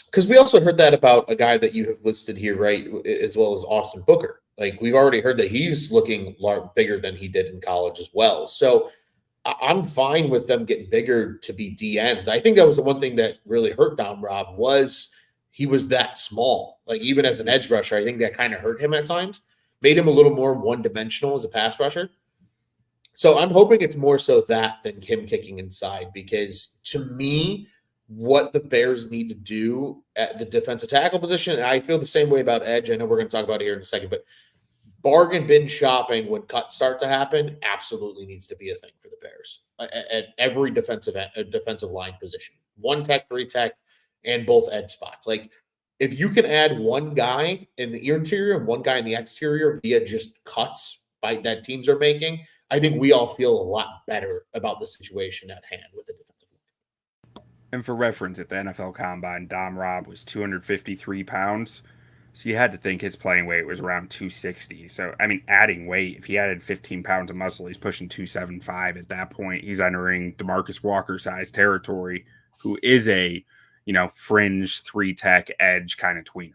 Because we also heard that about a guy that you have listed here, right, as well as Austin Booker. Like, we've already heard that he's looking bigger than he did in college as well. So I'm fine with them getting bigger to be DNs. I think that was the one thing that really hurt Dom Rob was he was that small. Like, even as an edge rusher, I think that kind of hurt him at times. Made him a little more one-dimensional as a pass rusher. So I'm hoping it's more so that than him kicking inside because to me, what the Bears need to do at the defensive tackle position, and I feel the same way about edge. I know we're going to talk about it here in a second, but bargain bin shopping when cuts start to happen absolutely needs to be a thing for the Bears at every defensive line position. 1 tech, 3 tech, and both edge spots. Like, if you can add one guy in the interior and one guy in the exterior via just cuts that teams are making, I think we all feel a lot better about the situation at hand with the defensive line. And for reference, at the NFL Combine, Dom Rob was 253 pounds. So you had to think his playing weight was around 260. So, I mean, adding weight, if he added 15 pounds of muscle, he's pushing 275 at that point. He's entering DeMarcus Walker size territory, who is a, fringe 3 tech edge kind of tweener.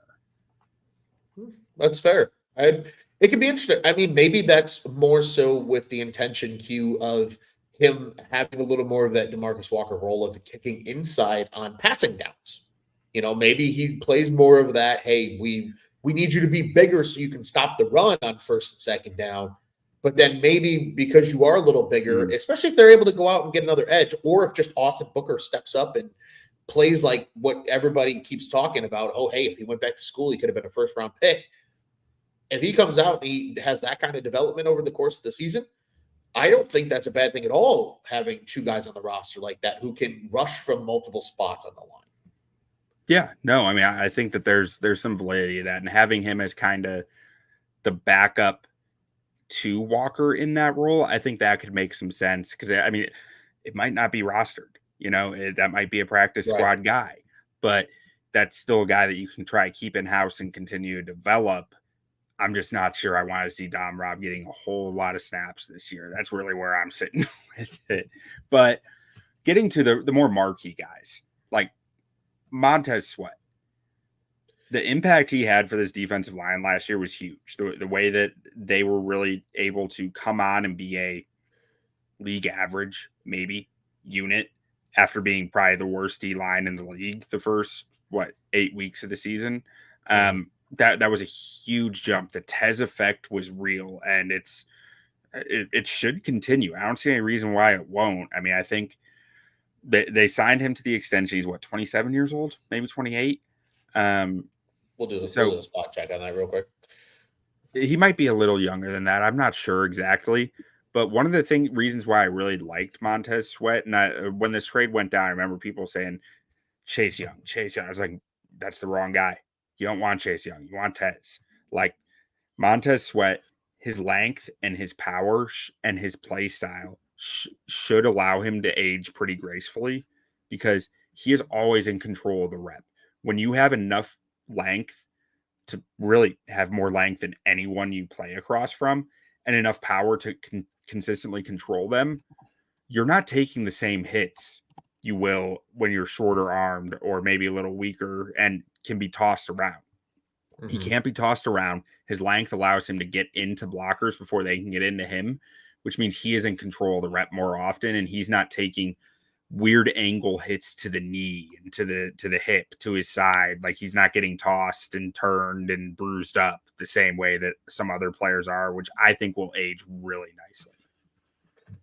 That's fair. It could be interesting. I mean, maybe that's more so with the intention cue of him having a little more of that DeMarcus Walker role of kicking inside on passing downs. Maybe he plays more of that. Hey, we need you to be bigger so you can stop the run on first and second down. But then maybe because you are a little bigger, especially if they're able to go out and get another edge, or if just Austin Booker steps up and plays like what everybody keeps talking about. Oh, hey, if he went back to school, he could have been a first-round pick. If he comes out and he has that kind of development over the course of the season, I don't think that's a bad thing at all, having 2 guys on the roster like that who can rush from multiple spots on the line. Yeah, no, I mean, I think that there's some validity to that, and having him as kind of the backup to Walker in that role, I think that could make some sense because, I mean, it might not be rostered, that might be a practice squad guy, but that's still a guy that you can try to keep in-house and continue to develop. I'm just not sure I want to see Dom Rob getting a whole lot of snaps this year. That's really where I'm sitting with it. But getting to the more marquee guys, like Montez Sweat, the impact he had for this defensive line last year was huge. The way that they were really able to come on and be a league average, maybe, unit after being probably the worst D-line in the league the first, 8 weeks of the season. That was a huge jump. The Tez effect was real, and it should continue. I don't see any reason why it won't. I mean, I think they signed him to the extension. He's 27 years old, maybe 28. We'll do a spot check on that real quick. He might be a little younger than that. I'm not sure exactly. But one of the reasons why I really liked Montez Sweat, and when this trade went down, I remember people saying, Chase Young. I was like, that's the wrong guy. You don't want Chase Young. You want Tez. Like, Montez Sweat, his length and his power and his play style should allow him to age pretty gracefully because he is always in control of the rep. When you have enough length to really have more length than anyone you play across from and enough power to consistently control them, you're not taking the same hits you will when you're shorter armed or maybe a little weaker and can be tossed around. He can't be tossed around. His length allows him to get into blockers before they can get into him, which means he is in control of the rep more often, and he's not taking weird angle hits to the knee and to the hip, to his side. Like, he's not getting tossed and turned and bruised up the same way that some other players are, which I think will age really nicely.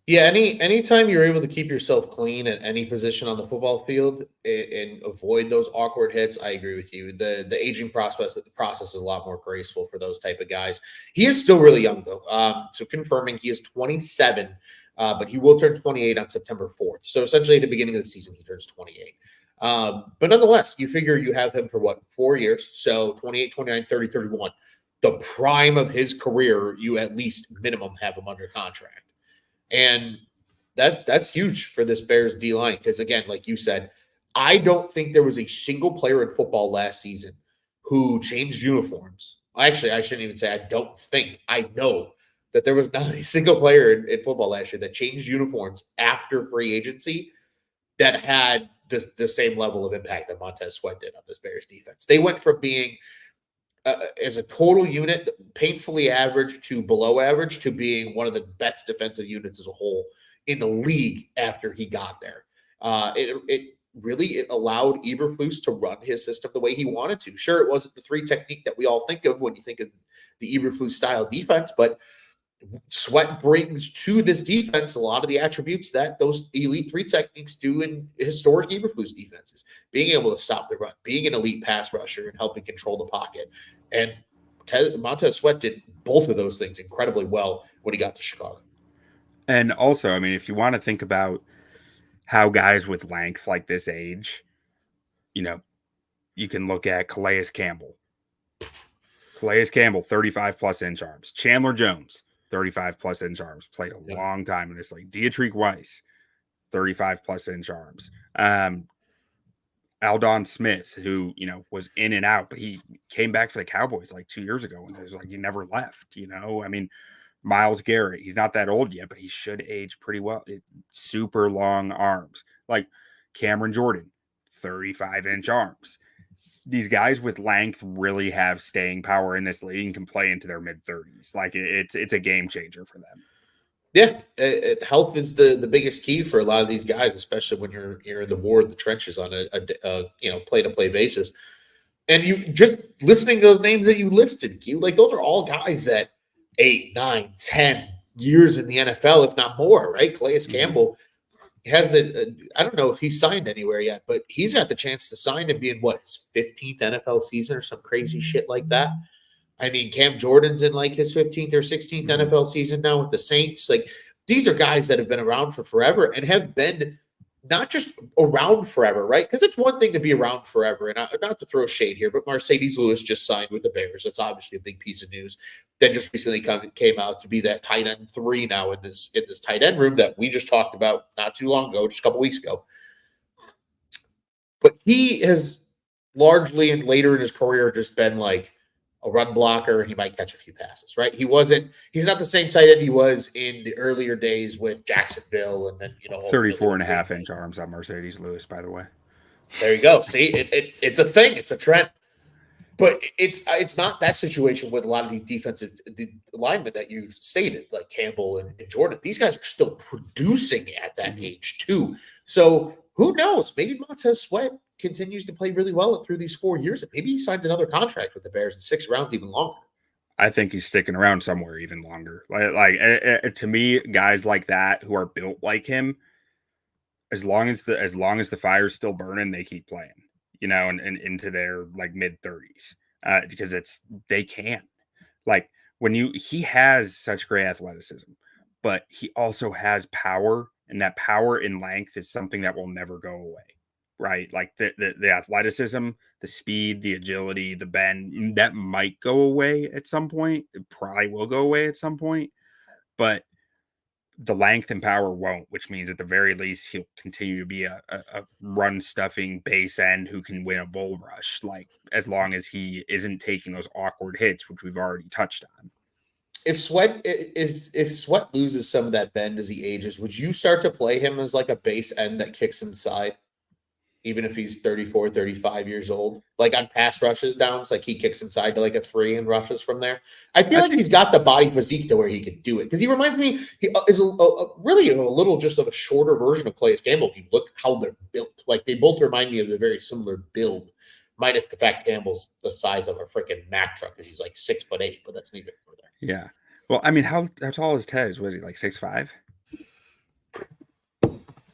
Yeah, anytime you're able to keep yourself clean at any position on the football field and avoid those awkward hits, I agree with you. The aging process is a lot more graceful for those type of guys. He is still really young though. So confirming he is 27, but he will turn 28 on September 4th. So essentially at the beginning of the season, he turns 28. But nonetheless, you figure you have him for what, 4 years? So 28, 29, 30, 31. The prime of his career, you at least minimum have him under contract. And that's huge for this Bears D line because, again, like you said, I don't think there was a single player in football last season who changed uniforms. Actually, I shouldn't even say I don't think. I know that there was not a single player in football last year that changed uniforms after free agency that had the same level of impact that Montez Sweat did on this Bears defense. They went from being as a total unit, painfully average to below average, to being one of the best defensive units as a whole in the league after he got there. It really allowed Eberflus to run his system the way he wanted to. Sure, it wasn't the three technique that we all think of when you think of the Eberflus style defense, but Sweat brings to this defense a lot of the attributes that those elite three techniques do in historic Eberflus defenses. Being able to stop the run, being an elite pass rusher, and helping control the pocket. And Montez Sweat did both of those things incredibly well when he got to Chicago. And also, I mean, if you want to think about how guys with length like this age, you can look at Calais Campbell. 35 plus inch arms. Chandler Jones, 35 plus inch arms, played a long time in this league. Dietrich Weiss, 35 plus inch arms. Aldon Smith, who, was in and out, but he came back for the Cowboys like 2 years ago, and it was like he never left, I mean, Myles Garrett, he's not that old yet, but he should age pretty well. Super long arms. Like Cameron Jordan, 35-inch arms. These guys with length really have staying power in this league and can play into their mid-30s. Like, it's a game changer for them. Yeah, health is the biggest key for a lot of these guys, especially when you're in the war in the trenches on a play-to-play basis. And you just listening to those names that you listed, like those are all guys that 8, 9, 10 years in the NFL, if not more, right? Calais Campbell has I don't know if he's signed anywhere yet, but he's got the chance to sign and be in his 15th NFL season or some crazy shit like that. I mean, Cam Jordan's in like his 15th or 16th NFL season now with the Saints. Like, these are guys that have been around for forever and have been not just around forever, right? Because it's one thing to be around forever, and not to throw shade here, but Mercedes Lewis just signed with the Bears. That's obviously a big piece of news that just recently came out to be that tight end 3 now in this tight end room that we just talked about not too long ago, just a couple weeks ago. But he has largely and later in his career just been like a run blocker, and he might catch a few passes, right? He's not the same tight end he was in the earlier days with Jacksonville, and then 34.5-inch arms on Mercedes Lewis, by the way. There you go. See, it's a thing, it's a trend. But it's not that situation with a lot of these defensive linemen that you've stated, like Campbell and Jordan. These guys are still producing at that age too. So who knows? Maybe Montez Sweat continues to play really well through these 4 years, and maybe he signs another contract with the Bears in 6 rounds, even longer. I think he's sticking around somewhere even longer. Like to me, guys like that who are built like him, as long as the fire's still burning, they keep playing. And into their like mid-30s, because they can. Like he has such great athleticism, but he also has power, and that power in length is something that will never go away, right? Like the athleticism, the speed, the agility, the bend, that might go away at some point. It probably will go away at some point, but the length and power won't, which means at the very least he'll continue to be a run stuffing base end who can win a bull rush, like as long as he isn't taking those awkward hits, which we've already touched on. if Sweat loses some of that bend as he ages, would you start to play him as like a base end that kicks inside? Even if he's 34, 35 years old, like on pass rushes downs, like he kicks inside to like a 3 and rushes from there. I feel like he's got the body physique to where he could do it because he reminds me, he is really a little just of a shorter version of Calais Campbell. If you look how they're built, like they both remind me of a very similar build, minus the fact Campbell's the size of a freaking Mack truck because he's like 6'8", but that's neither here nor there. Yeah. Well, I mean, how tall is Tez? Was he like 6'5"?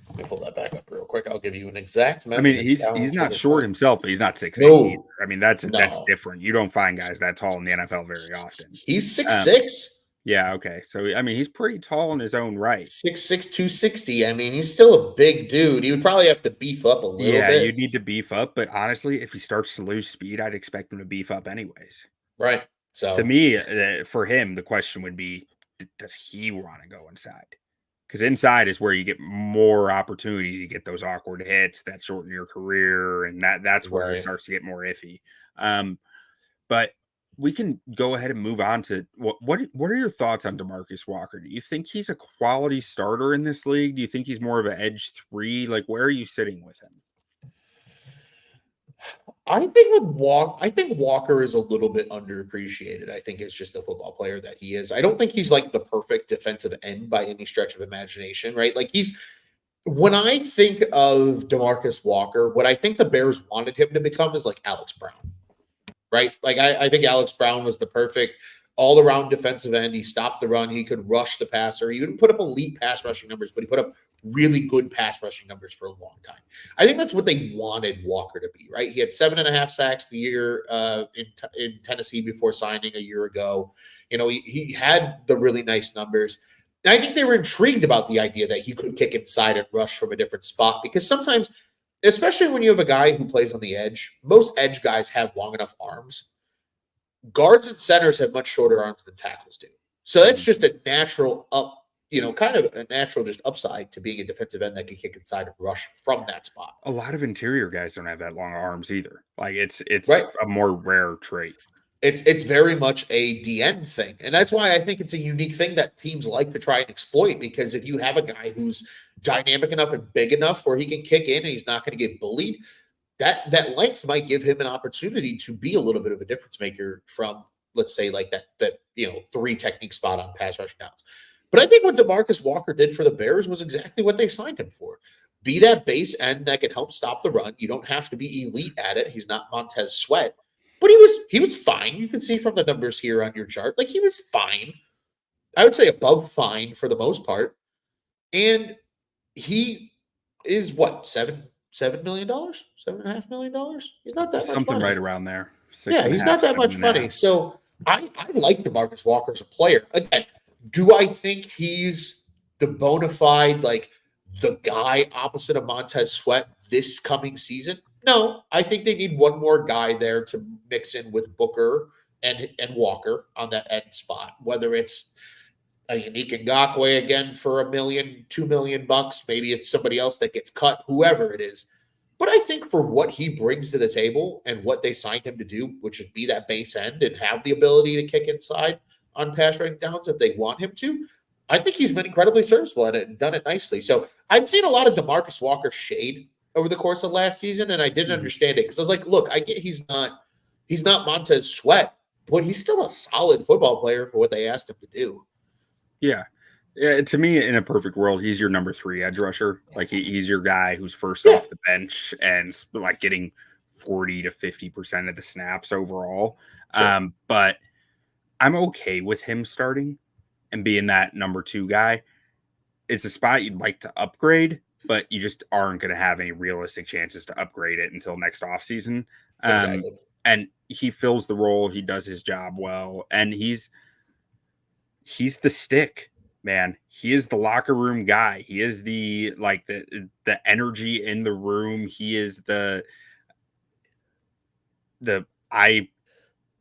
Let me pull that back up real quick. I'll give you an exact measure. I mean, he's not short himself, but he's not 6'8". No. I mean, that's different. You don't find guys that tall in the NFL very often. He's 6'6". Yeah, okay. So, I mean, he's pretty tall in his own right. 6'6", 260. I mean, he's still a big dude. He would probably have to beef up a little bit. Yeah, you'd need to beef up. But honestly, if he starts to lose speed, I'd expect him to beef up anyways. Right. So to me, for him, the question would be, does he want to go inside? Because inside is where you get more opportunity to get those awkward hits that shorten your career, and that's where it starts to get more iffy. But we can go ahead and move on to what are your thoughts on DeMarcus Walker? Do you think he's a quality starter in this league? Do you think he's more of an edge 3? Like, where are you sitting with him? I think Walker is a little bit underappreciated. I think it's just the football player that he is. I don't think he's like the perfect defensive end by any stretch of imagination, right? Like when I think of DeMarcus Walker, what I think the Bears wanted him to become is like Alex Brown, right? Like I think Alex Brown was the perfect all-around defensive end. He stopped the run. He could rush the passer. He wouldn't put up elite pass rushing numbers, but he put up really good pass rushing numbers for a long time. I think that's what they wanted Walker to be, right? He had 7.5 sacks the year in Tennessee before signing a year ago. You know, he had the really nice numbers. And I think they were intrigued about the idea that he could kick inside and rush from a different spot because sometimes, especially when you have a guy who plays on the edge, most edge guys have long enough arms. Guards and centers have much shorter arms than tackles do. So that's just a natural kind of a natural just upside to being a defensive end that can kick inside and rush from that spot. A lot of interior guys don't have that long arms either. Like it's right. a more rare trait. It's very much a DN thing. And that's why I think it's a unique thing that teams like to try and exploit, because if you have a guy who's dynamic enough and big enough where he can kick in and he's not going to get bullied, that length might give him an opportunity to be a little bit of a difference maker from, let's say, like that 3 technique spot on pass rush downs. But I think what DeMarcus Walker did for the Bears was exactly what they signed him for. Be that base end that can help stop the run. You don't have to be elite at it. He's not Montez Sweat, but he was fine. You can see from the numbers here on your chart, like he was fine. I would say above fine for the most part. And he is what, $7 million, $7.5 million. He's not that much something money. Right around there. He's not that much money. So I like DeMarcus Walker as a player. Again, do I think he's the bona fide, like the guy opposite of Montez Sweat this coming season? No, I think they need one more guy there to mix in with Booker and Walker on that end spot, whether it's a Unique Ngakoue again for $1 million, $2 million. Maybe it's somebody else that gets cut, whoever it is. But I think for what he brings to the table and what they signed him to do, which is be that base end and have the ability to kick inside on pass running downs if they want him to, I think he's been incredibly serviceable at it and done it nicely. So I've seen a lot of DeMarcus Walker shade over the course of last season, and I didn't understand it because I was like, look, I get he's not Montez Sweat, but he's still a solid football player for what they asked him to do. Yeah. To me, in a perfect world, he's your number 3 edge rusher. Like he's your guy who's first off the bench and like getting 40 to 50% of the snaps overall. Sure. But I'm okay with him starting and being that number 2 guy. It's a spot you'd like to upgrade, but you just aren't going to have any realistic chances to upgrade it until next offseason. Exactly. And he fills the role. He does his job well. And he's the stick, man. He is the locker room guy. He is the energy in the room. He is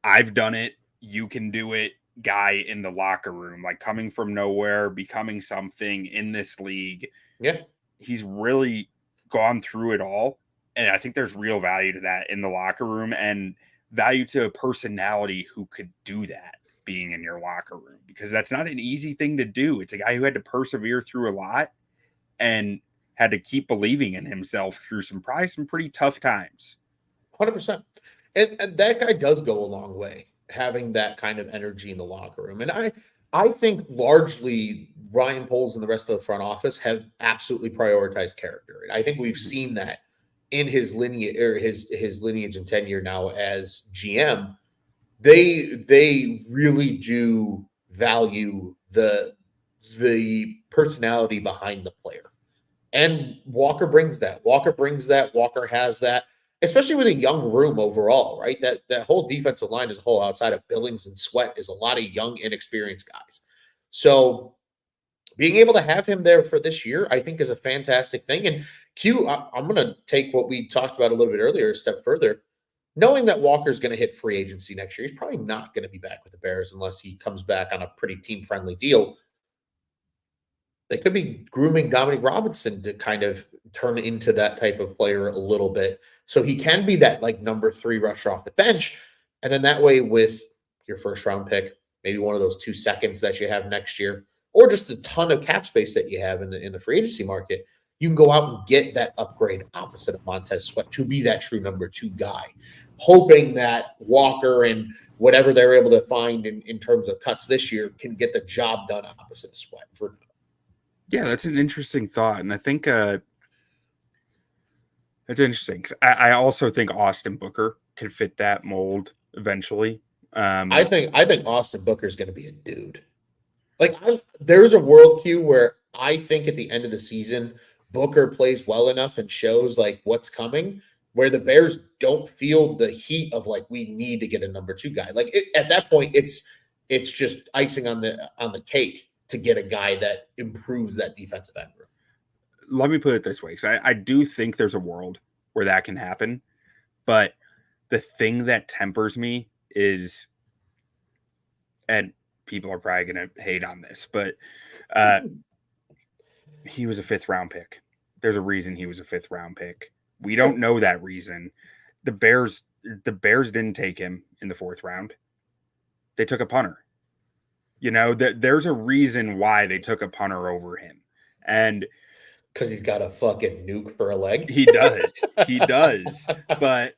I've done it, you can do it guy in the locker room, like coming from nowhere, becoming something in this league. Yeah. He's really gone through it all. And I think there's real value to that in the locker room and value to a personality who could do that. being in your locker room, because that's not an easy thing to do. It's a guy who had to persevere through a lot and had to keep believing in himself through probably some pretty tough times. 100%. And that guy does go a long way, having that kind of energy in the locker room. And I think largely Ryan Poles and the rest of the front office have absolutely prioritized character. And I think we've seen that in his lineage, or his lineage and tenure now as GM. They really do value the personality behind the player. And Walker brings that. Walker has that, especially with a young room overall, right? That whole defensive line as a whole, outside of Billings and Sweat, is a lot of young, inexperienced guys. So being able to have him there for this year, I think, is a fantastic thing. And I'm going to take what we talked about a little bit earlier a step further. Knowing that Walker's going to hit free agency next year, he's probably not going to be back with the Bears unless he comes back on a pretty team-friendly deal. They could be grooming Dominique Robinson to kind of turn into that type of player a little bit. So he can be that like number 3 rusher off the bench. And then that way, with your first round pick, maybe one of those 2 seconds that you have next year, or just a ton of cap space that you have in the free agency market, you can go out and get that upgrade opposite of Montez Sweat to be that true number 2 guy, hoping that Walker and whatever they're able to find in terms of cuts this year can get the job done opposite of Sweat. Yeah, that's an interesting thought. And I think that's interesting, because I also think Austin Booker can fit that mold eventually. I think Austin Booker is going to be a dude. Like, there's a world queue where I think at the end of the season, Booker plays well enough and shows like what's coming, where the Bears don't feel the heat of like, we need to get a number 2 guy. Like at that point, it's just icing on the cake to get a guy that improves that defensive end room. Let me put it this way, because I do think there's a world where that can happen. But the thing that tempers me is, and people are probably going to hate on this, but he was a 5th round pick. There's a reason he was a 5th round pick. We don't know that reason. The Bears didn't take him in the 4th round. They took a punter. You know, there's a reason why they took a punter over him. And because he's got a fucking nuke for a leg. He does. He does. But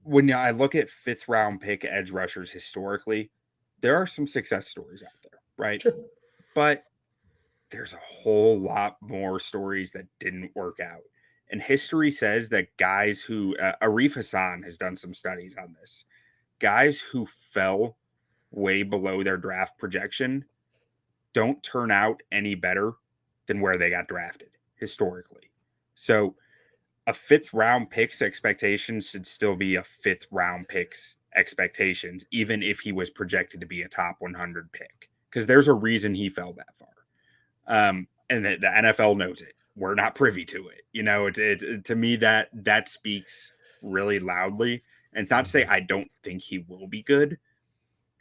when I look at 5th round pick edge rushers historically, there are some success stories out there, right? Sure. But there's a whole lot more stories that didn't work out. And history says that guys who, Arif Hassan has done some studies on this, guys who fell way below their draft projection don't turn out any better than where they got drafted historically. So a 5th round pick's expectations should still be a 5th round pick's expectations, even if he was projected to be a top 100 pick, because there's a reason he fell that far. And the NFL knows it. We're not privy to it. You know, it to me, that speaks really loudly. And it's not to say I don't think he will be good.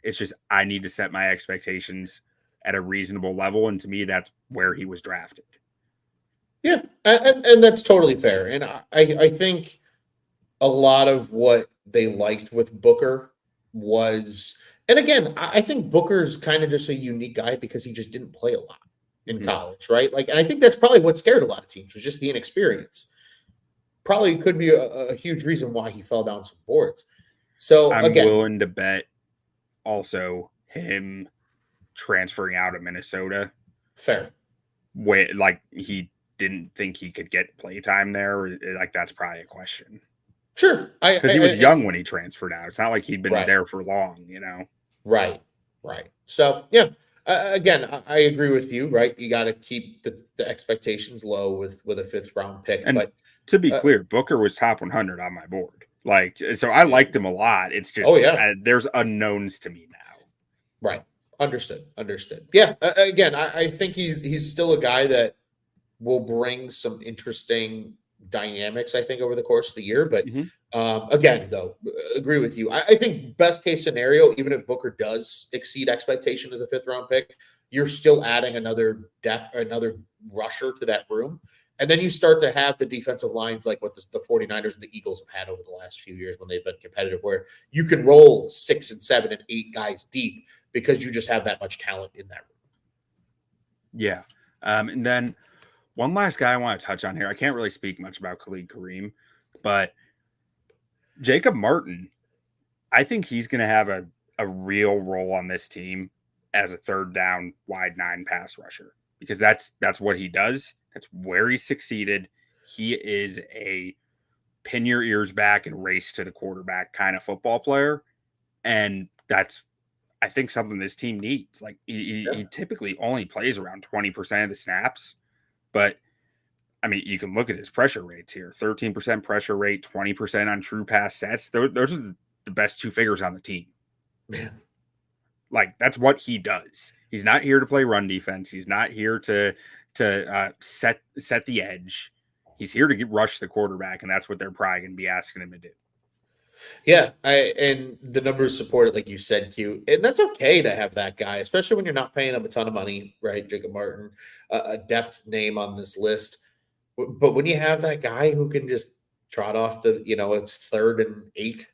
It's just I need to set my expectations at a reasonable level. And to me, that's where he was drafted. Yeah, and that's totally fair. And I think a lot of what they liked with Booker was, and again, I think Booker's kind of just a unique guy because he just didn't play a lot in college, right? Like, and I think that's probably what scared a lot of teams, was just the inexperience. Probably could be a huge reason why he fell down some boards. So I'm willing to bet also him transferring out of Minnesota. Fair. Like, he didn't think he could get playtime there. Like, that's probably a question. Sure. Because he was young when he transferred out. It's not like he'd been right. there for long, you know? Right. So, yeah. Again, I agree with you, right? You got to keep the expectations low with a 5th round pick. And but to be clear, Booker was top 100 on my board. Like, so I liked him a lot. It's just, there's unknowns to me now. Right. Understood. Yeah. Again, I think he's still a guy that will bring some interesting dynamics, I think, over the course of the year. But again, though, agree with you. I think best case scenario, even if Booker does exceed expectation as a 5th round pick, you're still adding another rusher to that room. And then you start to have the defensive lines like what the 49ers and the Eagles have had over the last few years when they've been competitive, where you can roll 6 and 7 and 8 guys deep because you just have that much talent in that room. Yeah. And then one last guy I want to touch on here. I can't really speak much about Khalid Kareem, but Jacob Martin, I think he's going to have a real role on this team as a third down wide 9 pass rusher, because that's what he does. That's where he succeeded. He is a pin your ears back and race to the quarterback kind of football player. And that's, I think, something this team needs. Like he typically only plays around 20% of the snaps, but I mean, you can look at his pressure rates here: 13% pressure rate, 20% on true pass sets. Those are the best 2 figures on the team. Yeah. Like, that's what he does. He's not here to play run defense. He's not here to set the edge. He's here to rush the quarterback, and that's what they're probably going to be asking him to do. Yeah, and the numbers support it, like you said, Q. And that's okay to have that guy, especially when you're not paying him a ton of money, right? Jacob Martin, a depth name on this list. But when you have that guy who can just trot off it's 3rd and 8,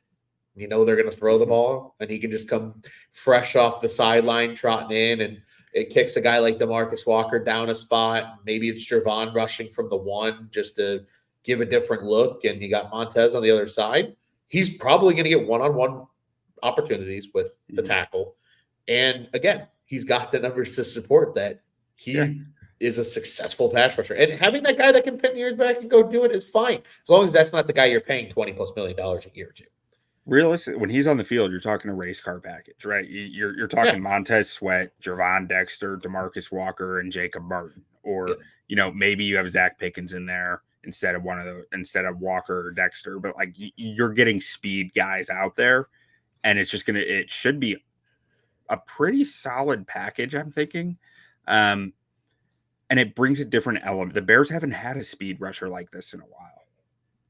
they're going to throw the ball, and he can just come fresh off the sideline, trotting in, and it kicks a guy like DeMarcus Walker down a spot. Maybe it's Gervon rushing from the 1 just to give a different look, and you got Montez on the other side. He's probably going to get one-on-one opportunities with the tackle. And again, he's got the numbers to support that. He is a successful pass rusher. And having that guy that can pin the ears back and go do it is fine, as long as that's not the guy you're paying $20+ million a year to. Realistically, when he's on the field, you're talking a race car package, right? You're talking Montez Sweat, Gervon Dexter, DeMarcus Walker, and Jacob Martin. Or, maybe you have Zacch Pickens in there instead of Walker or Dexter. But, like, you're getting speed guys out there, and it should be a pretty solid package, I'm thinking. And it brings a different element. The Bears haven't had a speed rusher like this in a while.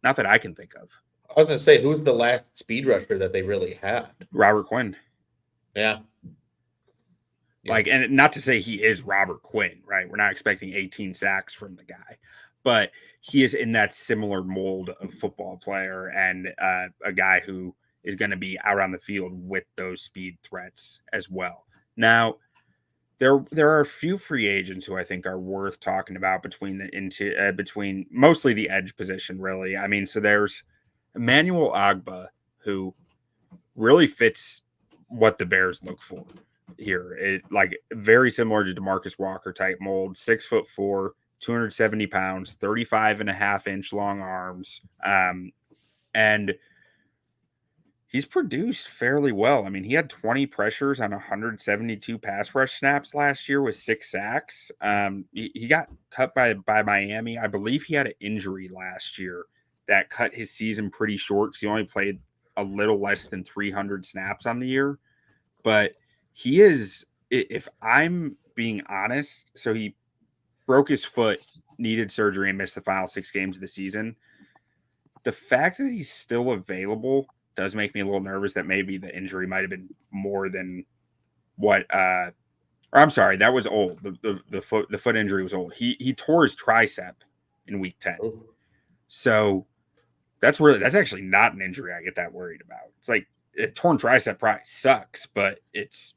Not that I can think of. I was going to say, who's the last speed rusher that they really had? Robert Quinn. Yeah. Like, and not to say he is Robert Quinn, right? We're not expecting 18 sacks from the guy, but he is in that similar mold of football player and a guy who is going to be out on the field with those speed threats as well. Now, there are a few free agents who I think are worth talking about between mostly the edge position, really. I mean, so there's Emmanuel Ogbah, who really fits what the Bears look for here. It, like, very similar to DeMarcus Walker type mold, 6'4", 270 pounds, 35.5-inch long arms. And he's produced fairly well. I mean, he had 20 pressures on 172 pass rush snaps last year with 6 sacks. He got cut by Miami. I believe he had an injury last year that cut his season pretty short because he only played a little less than 300 snaps on the year. But he is, if I'm being honest, so he broke his foot, needed surgery, and missed the final 6 games of the season. The fact that he's still available does make me a little nervous that maybe the injury might have been more than what or I'm sorry, that was old. The foot injury was old. He tore his tricep in week 10. So that's actually not an injury I get that worried about. It's like a torn tricep probably sucks, but it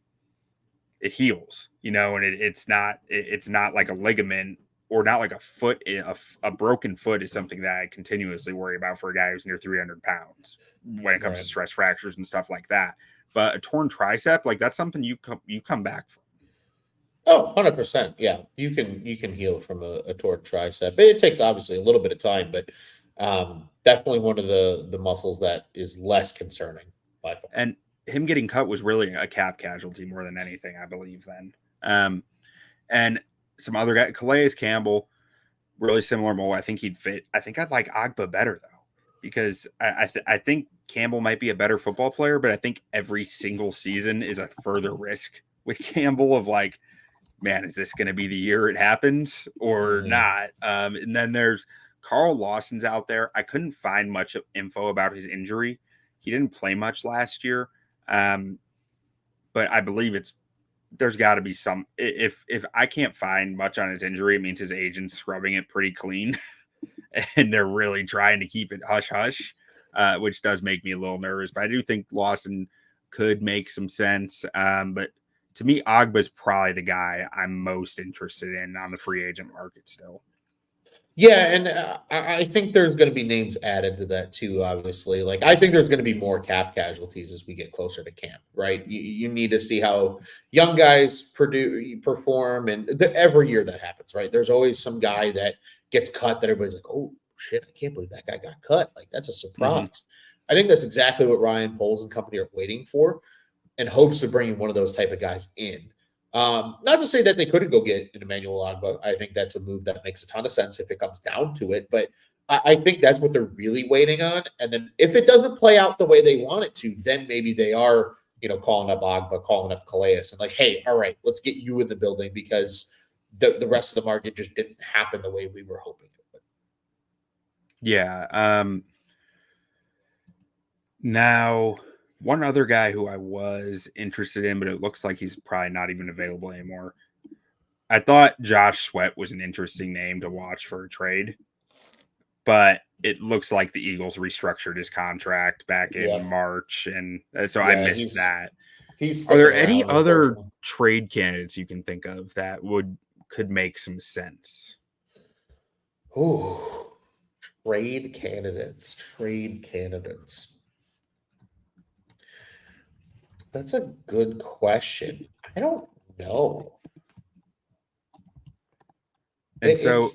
heals, and it's not like a ligament or not like a foot. A broken foot is something that I continuously worry about for a guy who's near 300 pounds when it comes to stress fractures and stuff like that. But a torn tricep, like, that's something you come back from. Oh, 100%. Yeah, you can heal from a torn tricep. It takes obviously a little bit of time, but definitely one of the muscles that is less concerning by far. And him getting cut was really a cap casualty more than anything, I believe, then. And some other guy, Calais Campbell, really similar mold. I think he'd fit. I think I'd like Ogbah better, though, because I think Campbell might be a better football player, but I think every single season is a further risk with Campbell of, like, man, is this going to be the year it happens or not? And then there's Carl Lawson's out there. I couldn't find much info about his injury. He didn't play much last year, but I believe it's there's got to be some. If I can't find much on his injury, it means his agent's scrubbing it pretty clean, and they're really trying to keep it hush hush, which does make me a little nervous. But I do think Lawson could make some sense. But to me, Ogba's probably the guy I'm most interested in on the free agent market still. Yeah, and I think there's going to be names added to that too. Obviously, like I think there's going to be more cap casualties as we get closer to camp. Right? You need to see how young guys perform, and every year that happens. Right? There's always some guy that gets cut that everybody's like, "Oh shit, I can't believe that guy got cut." Like that's a surprise. Mm-hmm. I think that's exactly what Ryan Poles and company are waiting for, in hopes of bringing one of those type of guys in. Not to say that they couldn't go get an Emmanuel Ogbah. I think that's a move that makes a ton of sense if it comes down to it. But I think that's what they're really waiting on. And then if it doesn't play out the way they want it to, then maybe they are, calling up Ogbah, calling up Calais, and like, hey, all right, let's get you in the building because the rest of the market just didn't happen the way we were hoping it would. Yeah. Now, one other guy who I was interested in, but it looks like he's probably not even available anymore. I thought Josh Sweat was an interesting name to watch for a trade, but it looks like the Eagles restructured his contract back in March, and so I missed that. Are there any other trade candidates you can think of that could make some sense? Oh, trade candidates. That's a good question. I don't know. And so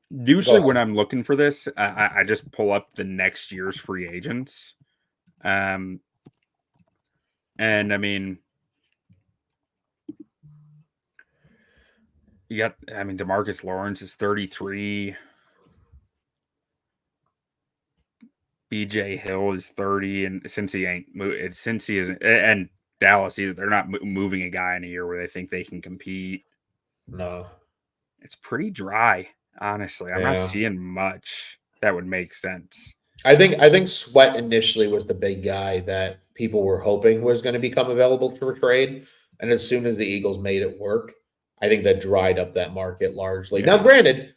usually when I'm looking for this, I just pull up the next year's free agents. And I mean, DeMarcus Lawrence is 33. BJ Hill is 30, and since he isn't, and Dallas either, they're not moving a guy in a year where they think they can compete. No, it's pretty dry, honestly. I'm not seeing much that would make sense. I think Sweat initially was the big guy that people were hoping was going to become available to trade, and as soon as the Eagles made it work, I think that dried up that market largely. Now, granted,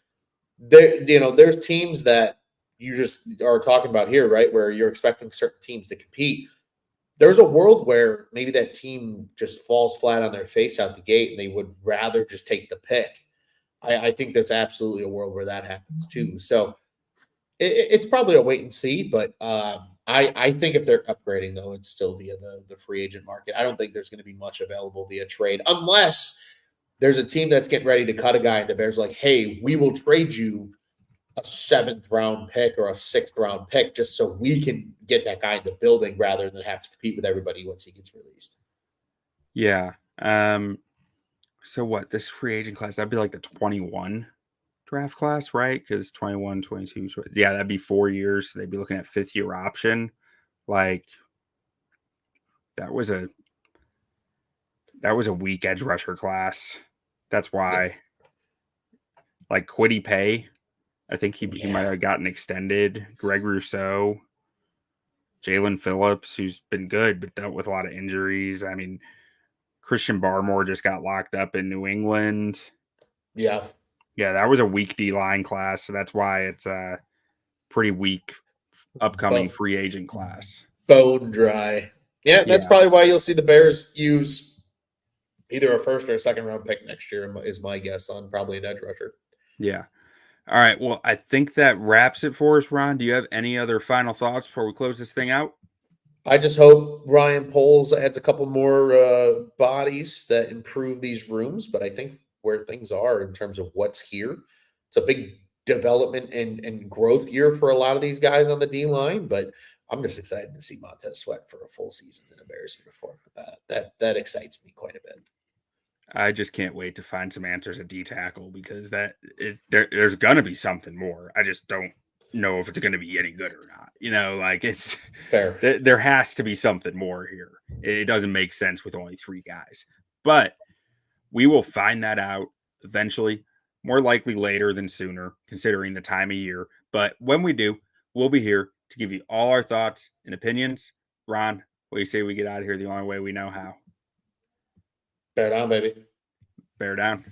there's teams that you just are talking about here, right, where you're expecting certain teams to compete. There's a world where maybe that team just falls flat on their face out the gate and they would rather just take the pick. I think that's absolutely a world where that happens too. So it's probably a wait and see, but I think if they're upgrading, though, it's still via the free agent market. I don't think there's going to be much available via trade unless there's a team that's getting ready to cut a guy and the Bears like, hey, we will trade you a 7th round pick or a 6th round pick just so we can get that guy in the building rather than have to compete with everybody once he gets released. Yeah. So what, this free agent class, that'd be like the 21 draft class, right? Because 21, 22, that'd be 4 years. So they'd be looking at 5th year option. Like that was a weak edge rusher class. That's why like Kwity Paye, I think he might have gotten extended. Greg Rousseau, Jalen Phillips, who's been good but dealt with a lot of injuries. I mean, Christian Barmore just got locked up in New England. Yeah, that was a weak D-line class, so that's why it's a pretty weak upcoming free agent class. Bone dry. Yeah, that's probably why you'll see the Bears use either a 1st or a 2nd round pick next year, is my guess on probably an edge rusher. Yeah. All right. Well, I think that wraps it for us, Ron. Do you have any other final thoughts before we close this thing out? I just hope Ryan Poles adds a couple more bodies that improve these rooms. But I think where things are in terms of what's here, it's a big development and growth year for a lot of these guys on the D line. But I'm just excited to see Montez Sweat for a full season in a Bears uniform. That excites me quite a bit. I just can't wait to find some answers at D tackle because there's going to be something more. I just don't know if it's going to be any good or not. It's fair. There has to be something more here. It doesn't make sense with only 3 guys, but we will find that out eventually, more likely later than sooner, considering the time of year. But when we do, we'll be here to give you all our thoughts and opinions. Ron, what do you say we get out of here the only way we know how? Bear down, baby. Bear down.